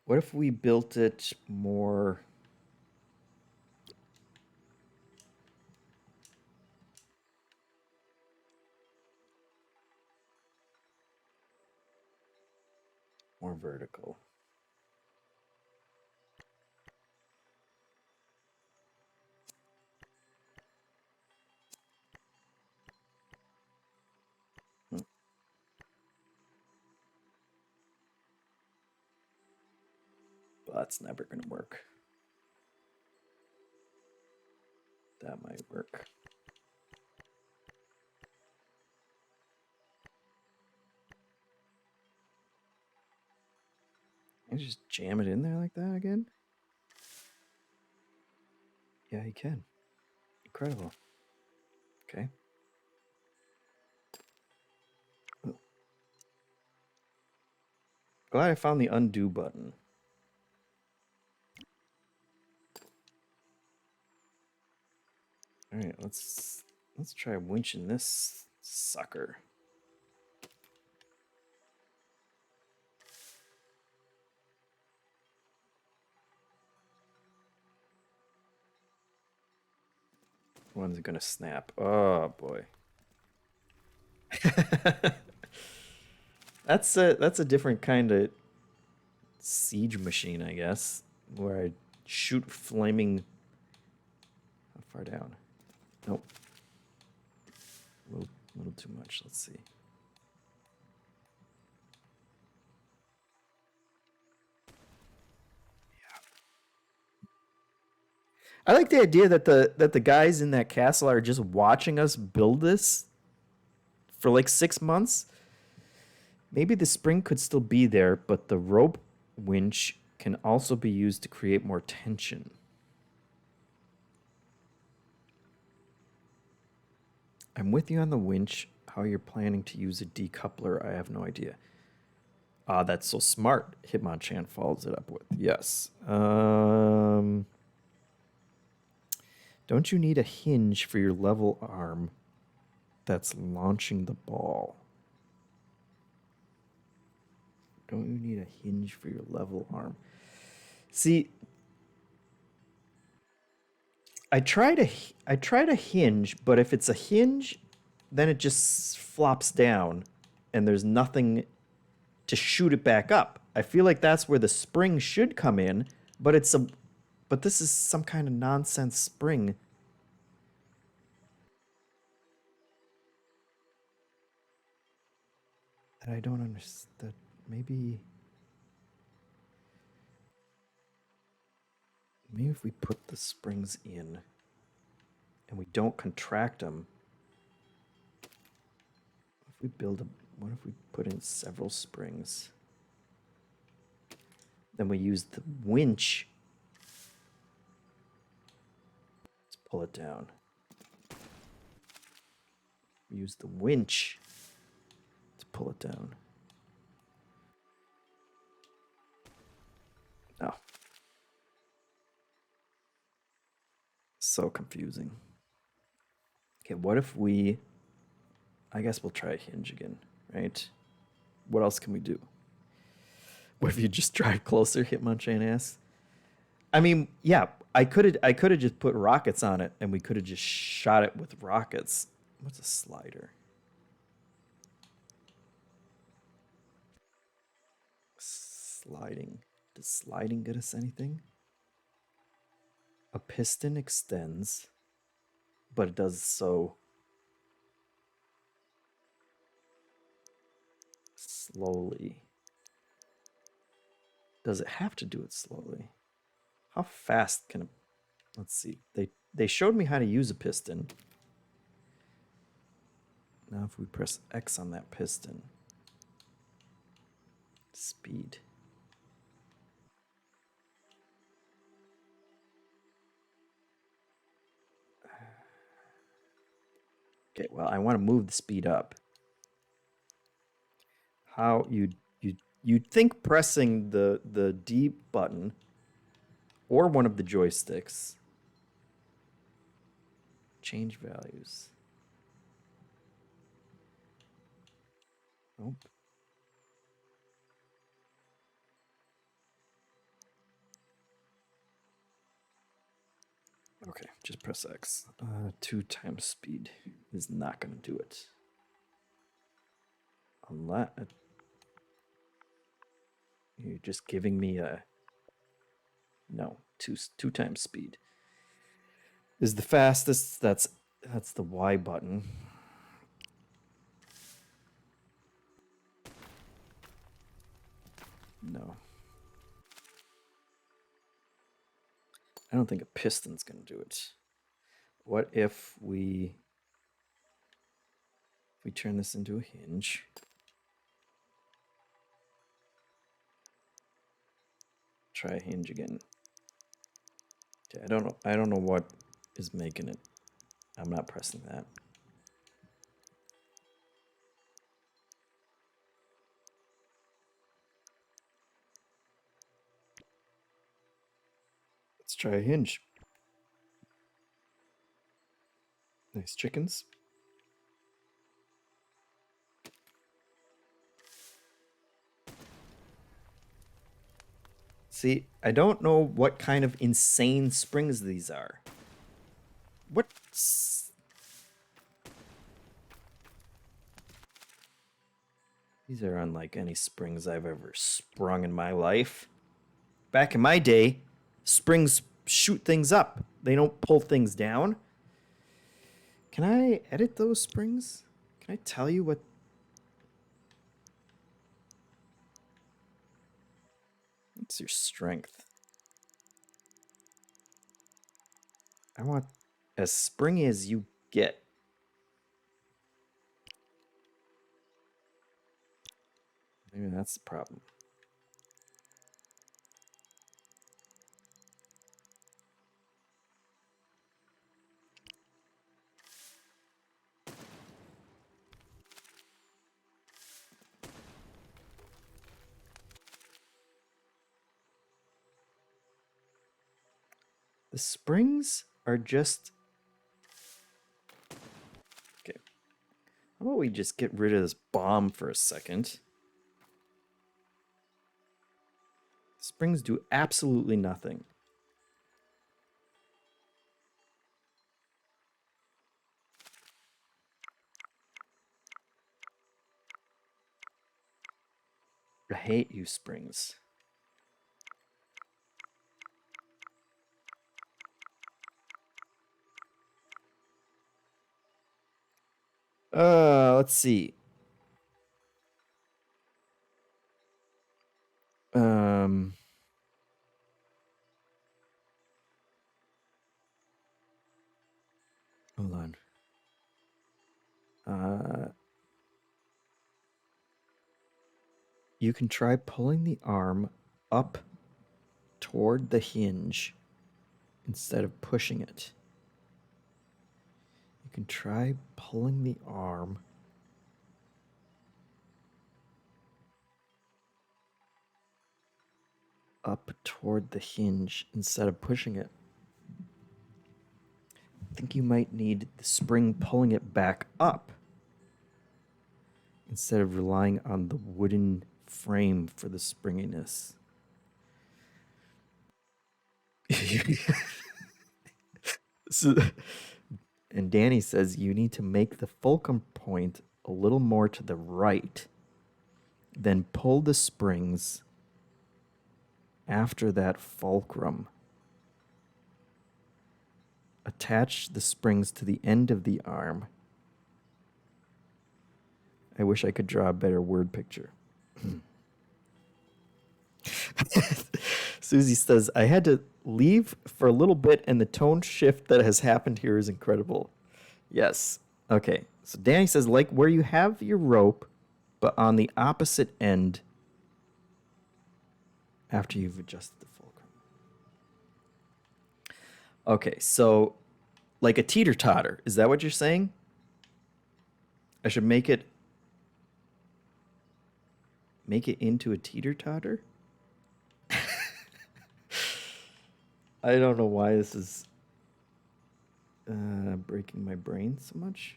[SPEAKER 1] What if we built it more... more vertical? Well, that's never going to work. That might work. Can you just jam it in there like that again? Yeah, you can. Incredible. Okay. glad I found the undo button. All right, let's try winching this sucker. When's it gonna snap? Oh boy. That's a different kind of siege machine, I guess, where I shoot flaming. How far down? Nope. A little too much. Let's see. I like the idea that the guys in that castle are just watching us build this for like 6 months. Maybe the spring could still be there, but the rope winch can also be used to create more tension. I'm with you on the winch. How you're planning to use a decoupler, I have no idea. Ah, that's so smart. Hitmonchan follows it up with. Yes. Don't you need a hinge for your level arm that's launching the ball? Don't you need a hinge for your level arm? See, I try to hinge, but if it's a hinge, then it just flops down and there's nothing to shoot it back up. I feel like that's where the spring should come in, but this is some kind of nonsense spring. That I don't understand. Maybe if we put the springs in and we don't contract them, what if we put in several springs? Then we use the winch. Let's pull it down. We use the winch to pull it down. Oh. So confusing. Okay, what if we... I guess we'll try a hinge again, right? What else can we do? What if you just drive closer, Hitmonchan asks? I mean, yeah, I could have just put rockets on it, and we could have just shot it with rockets. What's a slider? Sliding. Does sliding get us anything? A piston extends, but it does so slowly. Does it have to do it slowly? How fast can it... Let's see. They showed me how to use a piston. Now if we press X on that piston. Speed. Okay, well, I want to move the speed up. How you'd think pressing the D button or one of the joysticks. Change values. Nope. Okay, just press X. 2 times speed is not going to do it. Unless you're just giving me a... No, two times speed is the fastest. That's the Y button. No. I don't think a piston's going to do it. What if we turn this into a hinge? Try a hinge again. Okay, I don't know what is making it. I'm not pressing that. Let's try a hinge. Nice chickens. See, I don't know what kind of insane springs these are. What? These are unlike any springs I've ever sprung in my life. Back in my day, springs shoot things up. They don't pull things down. Can I edit those springs? Can I tell you what? What's your strength? I want as springy as you get. Maybe that's the problem. The springs are just... Okay. How about we just get rid of this bomb for a second? Springs do absolutely nothing. I hate you, springs. Let's see. Hold on. You can try pulling the arm up toward the hinge instead of pushing it. You can try pulling the arm up toward the hinge instead of pushing it. I think you might need the spring pulling it back up instead of relying on the wooden frame for the springiness. So, and Danny says you need to make the fulcrum point a little more to the right, then pull the springs after that fulcrum. Attach the springs to the end of the arm. I wish I could draw a better word picture. Susie says, I had to leave for a little bit, and the tone shift that has happened here is incredible. Yes. Okay. So Danny says, like where you have your rope, but on the opposite end after you've adjusted the fulcrum. Okay. So like a teeter-totter. Is that what you're saying? I should make it into a teeter-totter? I don't know why this is breaking my brain so much.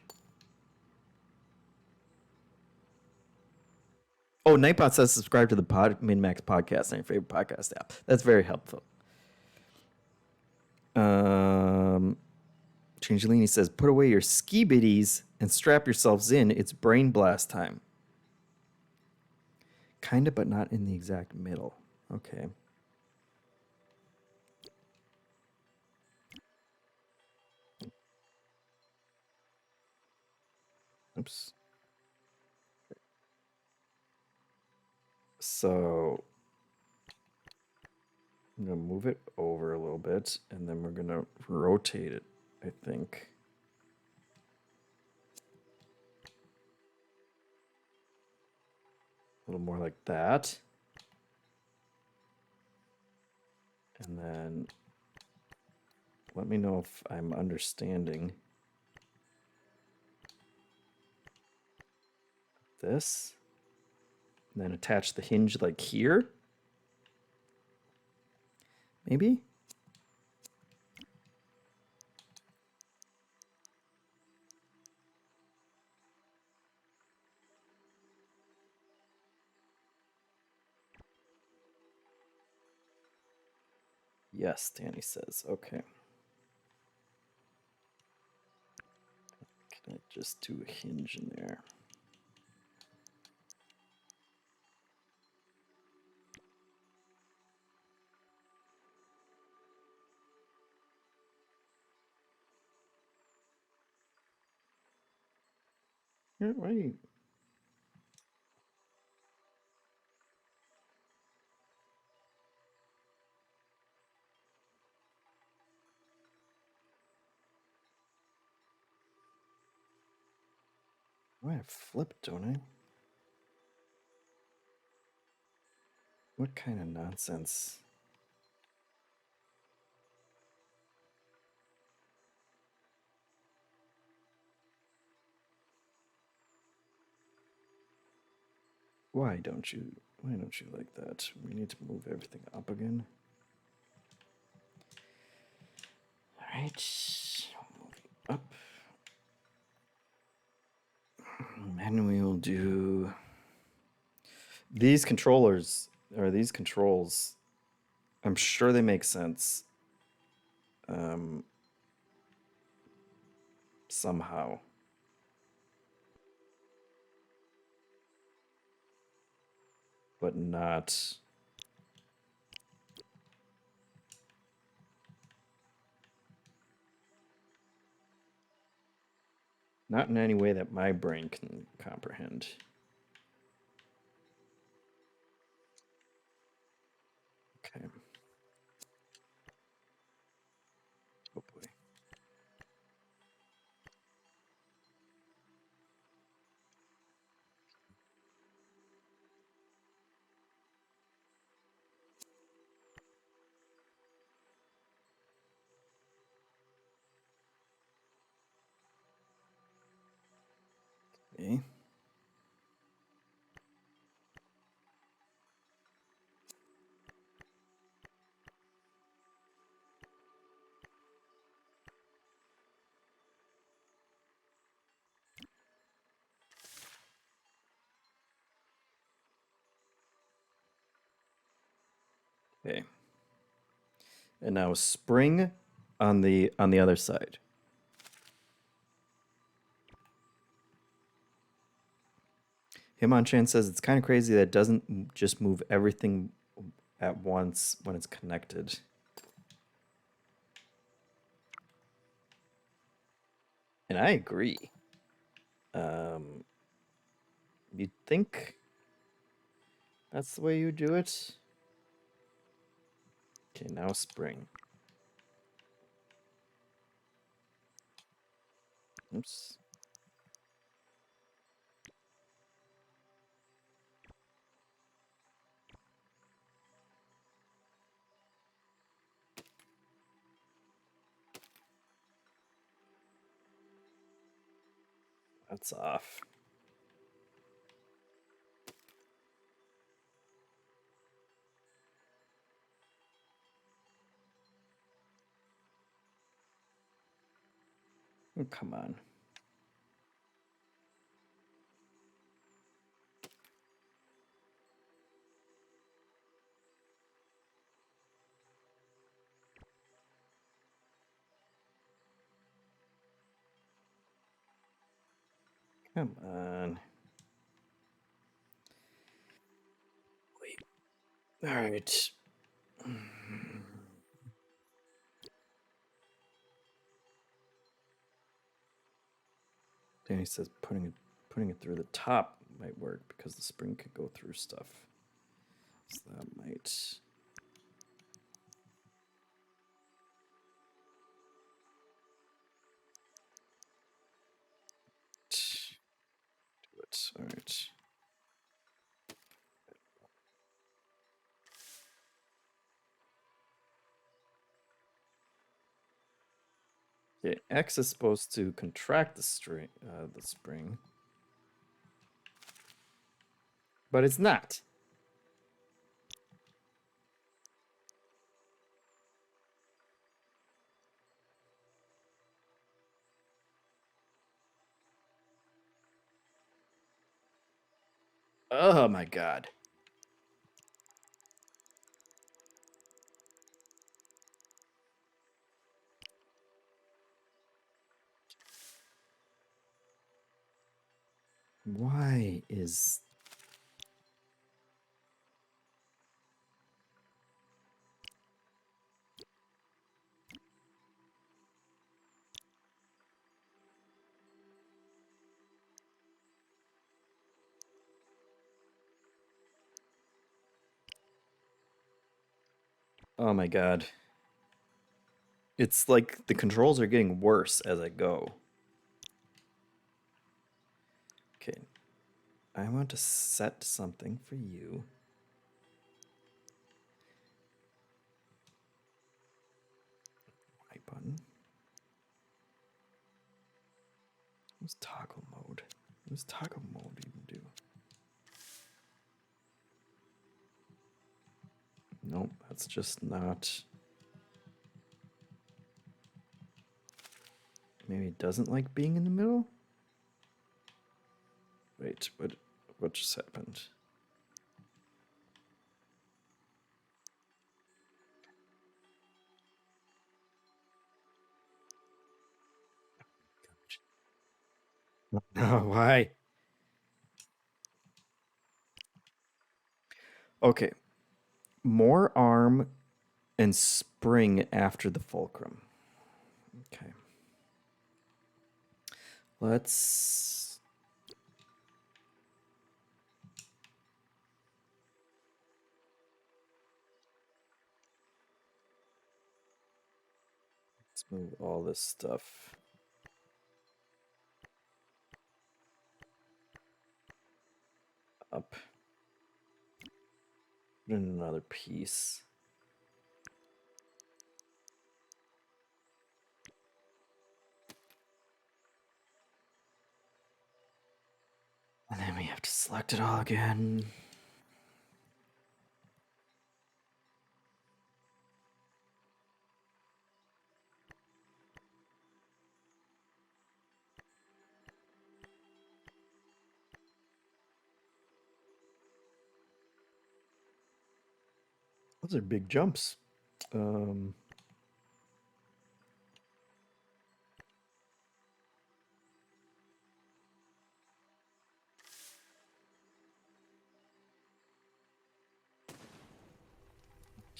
[SPEAKER 1] Oh, Nightbot says subscribe to the Min-Max podcast on your favorite podcast app. That's very helpful. Changelini says, put away your ski biddies and strap yourselves in. It's brain blast time. Kinda, but not in the exact middle. Okay. Oops. So I'm going to move it over a little bit, and then we're going to rotate it, I think. A little more like that. And then let me know if I'm understanding this. And then attach the hinge like here. Maybe? Yes, Danny says. Okay. Can I just do a hinge in there? Wait. Oh, I flip, don't I? What kind of nonsense? Why don't you like that? We need to move everything up again. All right, moving up. And we will do these controllers, or these controls. I'm sure they make sense. Somehow. But not. Not in any way that my brain can comprehend. Okay. Oh boy. Okay. Okay. And now spring on the other side. Himanchan says it's kind of crazy that it doesn't just move everything at once when it's connected. And I agree. You'd think that's the way you do it. Okay, now spring. Oops. That's off. Oh, come on. Come on. Wait. All right. Danny says putting it through the top might work because the spring could go through stuff. So that might. Do it. All right. Okay, X is supposed to contract the spring, but it's not. Oh my god. Why is... Oh my god. It's like the controls are getting worse as I go. Okay. I want to set something for you. Right button. What's toggle mode? What does toggle mode even do? Nope, that's just not... Maybe it doesn't like being in the middle? Wait, what just happened? No, why? Okay. More arm and spring after the fulcrum. Okay. Let's move all this stuff up. Put in another piece. And then we have to select it all again. Those are big jumps.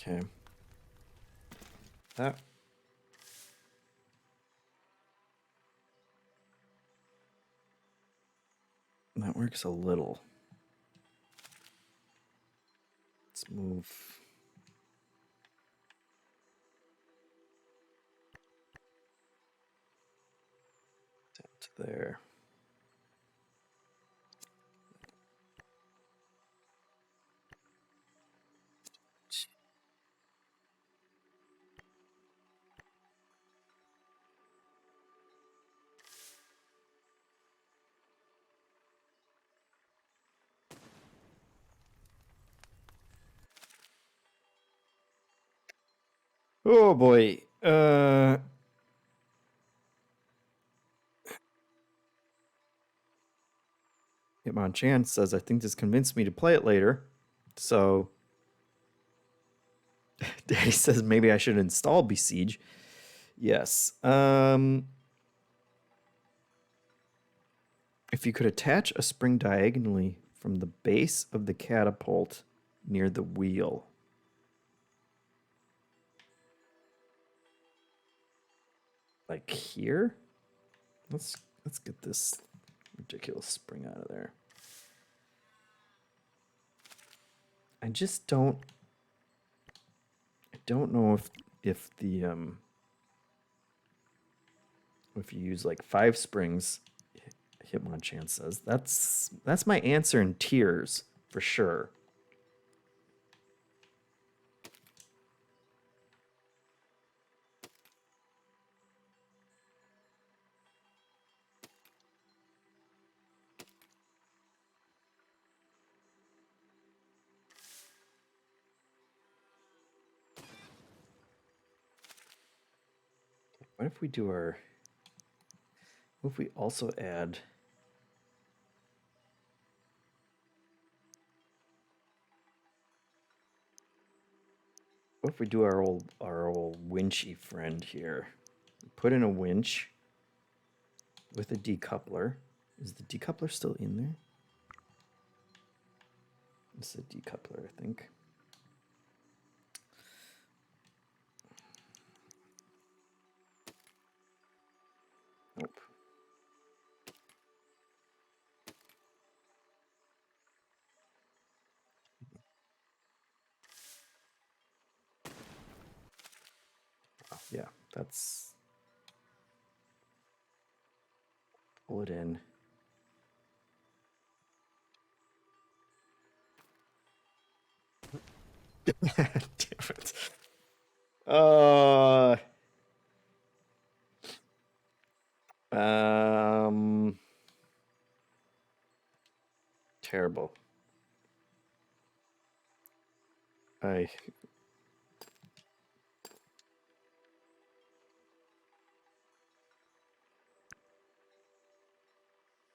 [SPEAKER 1] Okay. That works a little. Let's move down to there. Oh boy. Hitmon Chan says, I think this convinced me to play it later. So Daddy says maybe I should install Besiege. Yes. If you could attach a spring diagonally from the base of the catapult near the wheel. Like here? Let's get this ridiculous spring out of there. I just don't know if the if you use like 5 springs, Hitmonchan says. That's my answer in tiers for sure. What if we do our... What if we also add... What if we do our old winchy friend here? Put in a winch with a decoupler Is the decoupler still in there? It's a decoupler, I think. Nope. Oh, yeah, that's... Pull it in. Damn it. Terrible.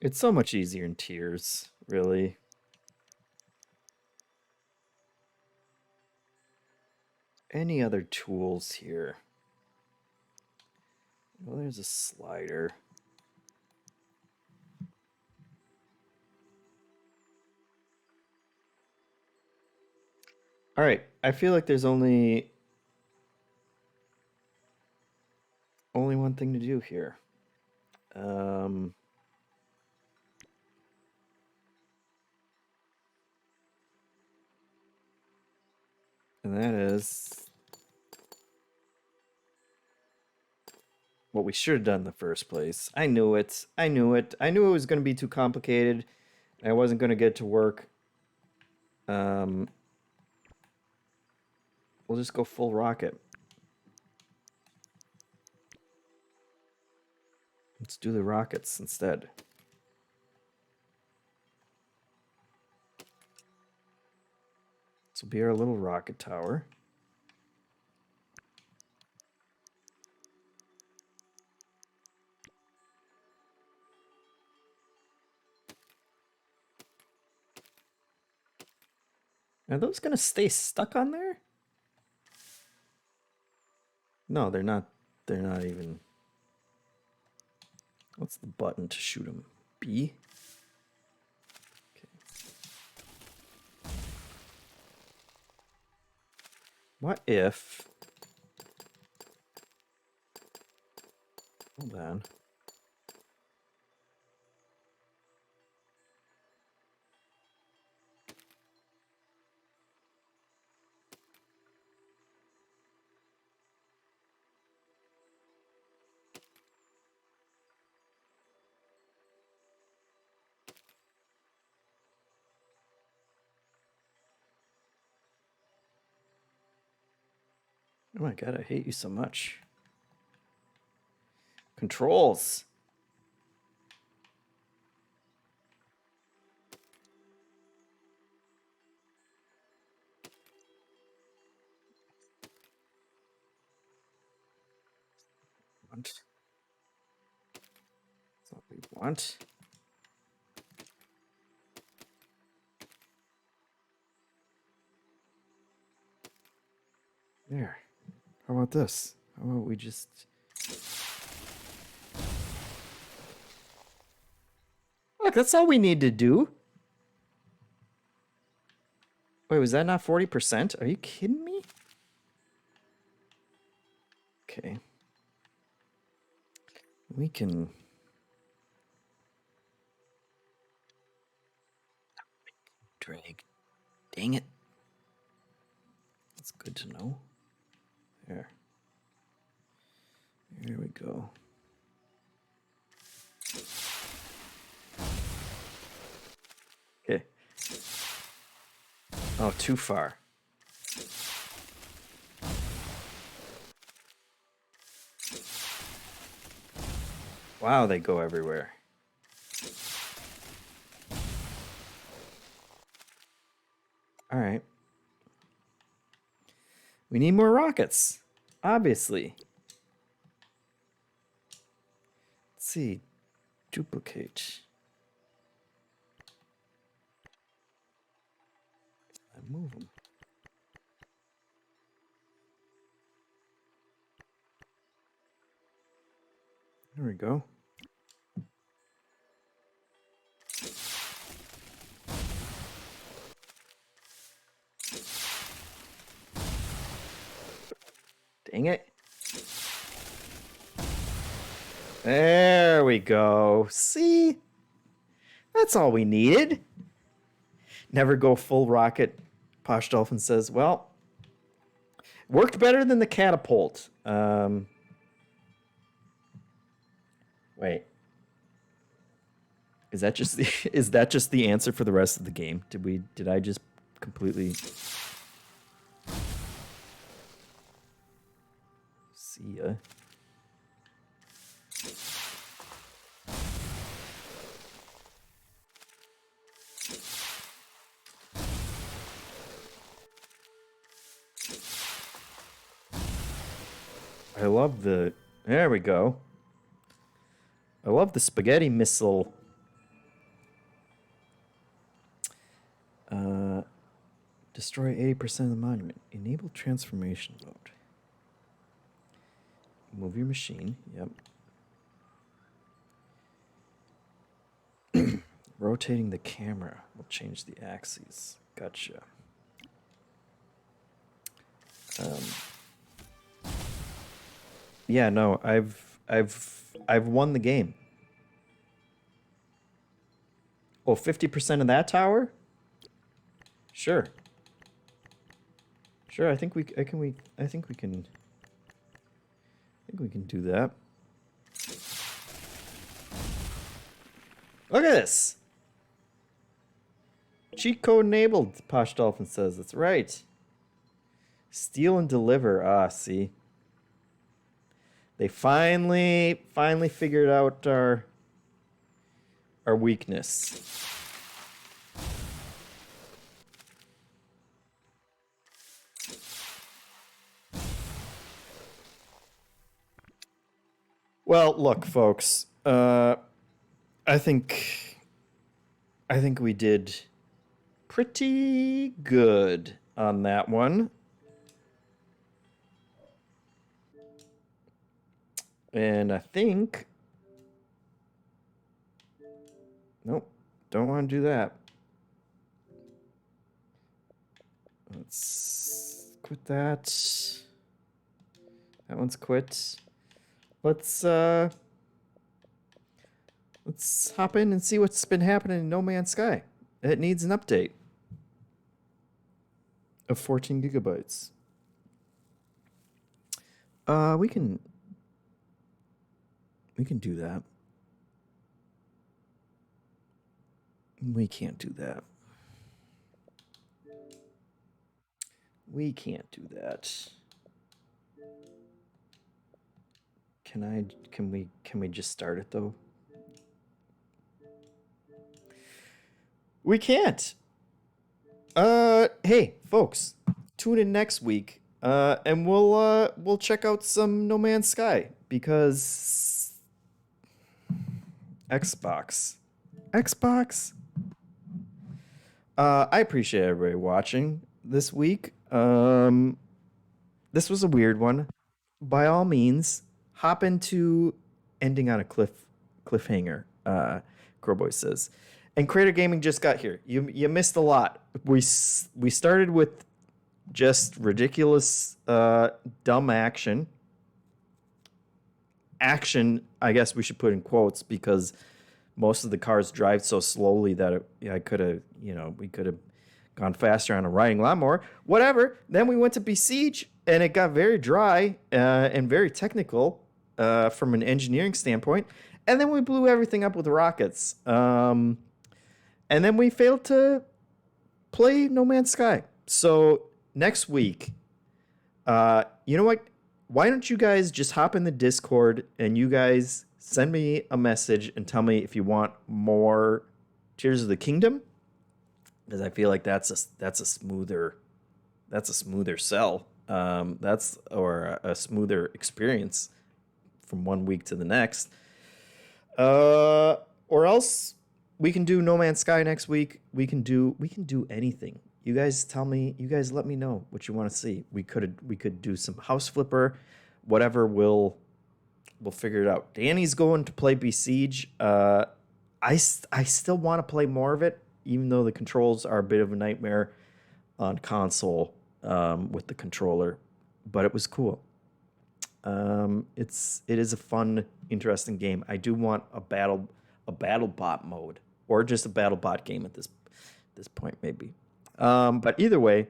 [SPEAKER 1] It's so much easier in tiers, really. Any other tools here? Well, there's a slider. All right, I feel like there's only one thing to do here. And that is what we should have done in the first place. I knew it. I knew it. I knew it was going to be too complicated. I wasn't going to get it to work. We'll just go full rocket. Let's do the rockets instead. This will be our little rocket tower. Are those going to stay stuck on there? No, they're not. They're not even. What's the button to shoot them? B? Okay. What if... Hold on. Oh my god, I hate you so much. Controls. That's not what we want. There. How about this? How about we just... Look, that's all we need to do. Wait, was that not 40%? Are you kidding me? Okay. We can... Drag. Dang it. That's good to know. There. Here we go. Okay. Oh, too far. Wow, they go everywhere. All right. We need more rockets, obviously. Let's see. Duplicate. I move them. There we go. Dang it. There we go. See? That's all we needed. Never go full rocket. Posh Dolphin says, well, worked better than the catapult. Wait. Is that just the answer for the rest of the game? Did I just completely see ya? I love the... There we go. I love the spaghetti missile. Destroy 80% of the monument. Enable transformation mode. Move your machine. Yep. Rotating the camera will change the axes. Gotcha. Yeah, no, I've won the game. Oh, 50% of that tower? Sure. Sure, I think we can do that. Look at this. Cheat code enabled, Posh Dolphin says. That's right. Steal and deliver. Ah, see. They finally figured out our weakness. Well, look, folks. I think we did pretty good on that one. And I think... Nope, don't want to do that. Let's quit that. That one's quit. Let's hop in and see what's been happening in No Man's Sky. It needs an update of 14 gigabytes. We can do that. We can't do that. We can't do that. Can we just start it though? We can't. Hey, folks, tune in next week, and we'll check out some No Man's Sky because Xbox. I appreciate everybody watching this week. This was a weird one. By all means, hop into ending on a cliffhanger. Crowboy says, and Creator Gaming just got here. You missed a lot. We started with just ridiculous, dumb action. Action, I guess we should put in quotes because most of the cars drive so slowly that we could have gone faster on a riding lawnmower. Whatever. Then we went to Besiege, and it got very dry and very technical from an engineering standpoint. And then we blew everything up with rockets. And then we failed to play No Man's Sky. So next week, you know what? Why don't you guys just hop in the Discord and you guys send me a message and tell me if you want more Tears of the Kingdom, because I feel like that's a smoother sell. Or a smoother experience from one week to the next. Or else we can do No Man's Sky next week. We can do anything. You guys tell me. You guys let me know what you want to see. We could do some House Flipper, whatever. We'll figure it out. Danny's going to play Besiege. I still want to play more of it, even though the controls are a bit of a nightmare on console with the controller. But it was cool. It is a fun, interesting game. I do want a battle bot mode or just a battle bot game at this point maybe. But either way,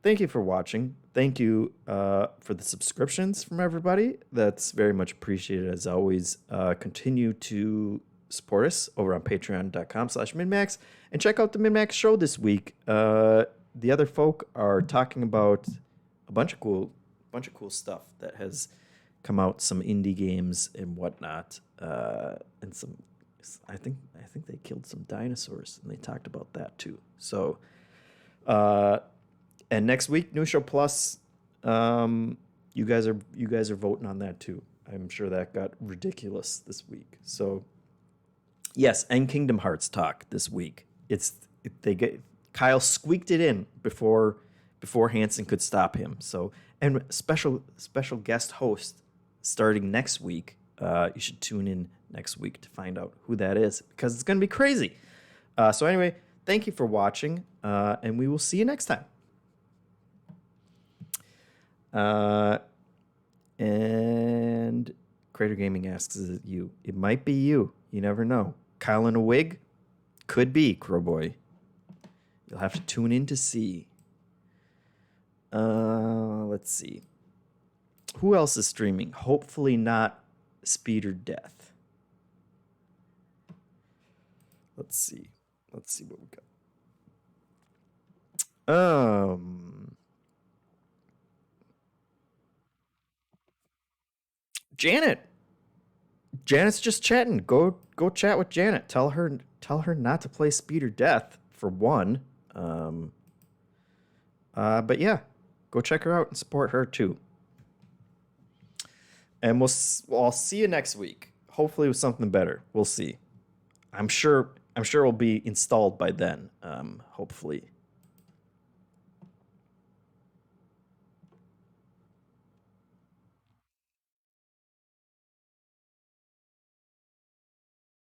[SPEAKER 1] thank you for watching. Thank you for the subscriptions from everybody. That's very much appreciated as always. Continue to support us over on patreon.com/minmax and check out the Minmax show this week. The other folk are talking about a bunch of cool stuff that has come out, some indie games and whatnot, and some. I think they killed some dinosaurs, and they talked about that too. So, and next week, New Show Plus. You guys are voting on that too. I'm sure that got ridiculous this week. So, yes, and Kingdom Hearts talk this week. Kyle squeaked it in before Hansen could stop him. So, and special guest host starting next week. You should tune in next week to find out who that is, because it's going to be crazy. So anyway, thank you for watching, and we will see you next time. And Crater Gaming asks, is it you? It might be you. You never know. Kyle in a wig? Could be, Crowboy. You'll have to tune in to see. Let's see. Who else is streaming? Hopefully not Speed or Death. Let's see what we got. Janet's just chatting. Go chat with Janet. Tell her not to play Speed or Death for one. But yeah, go check her out and support her too. And I'll see you next week. Hopefully with something better. We'll see. I'm sure it'll be installed by then. Hopefully.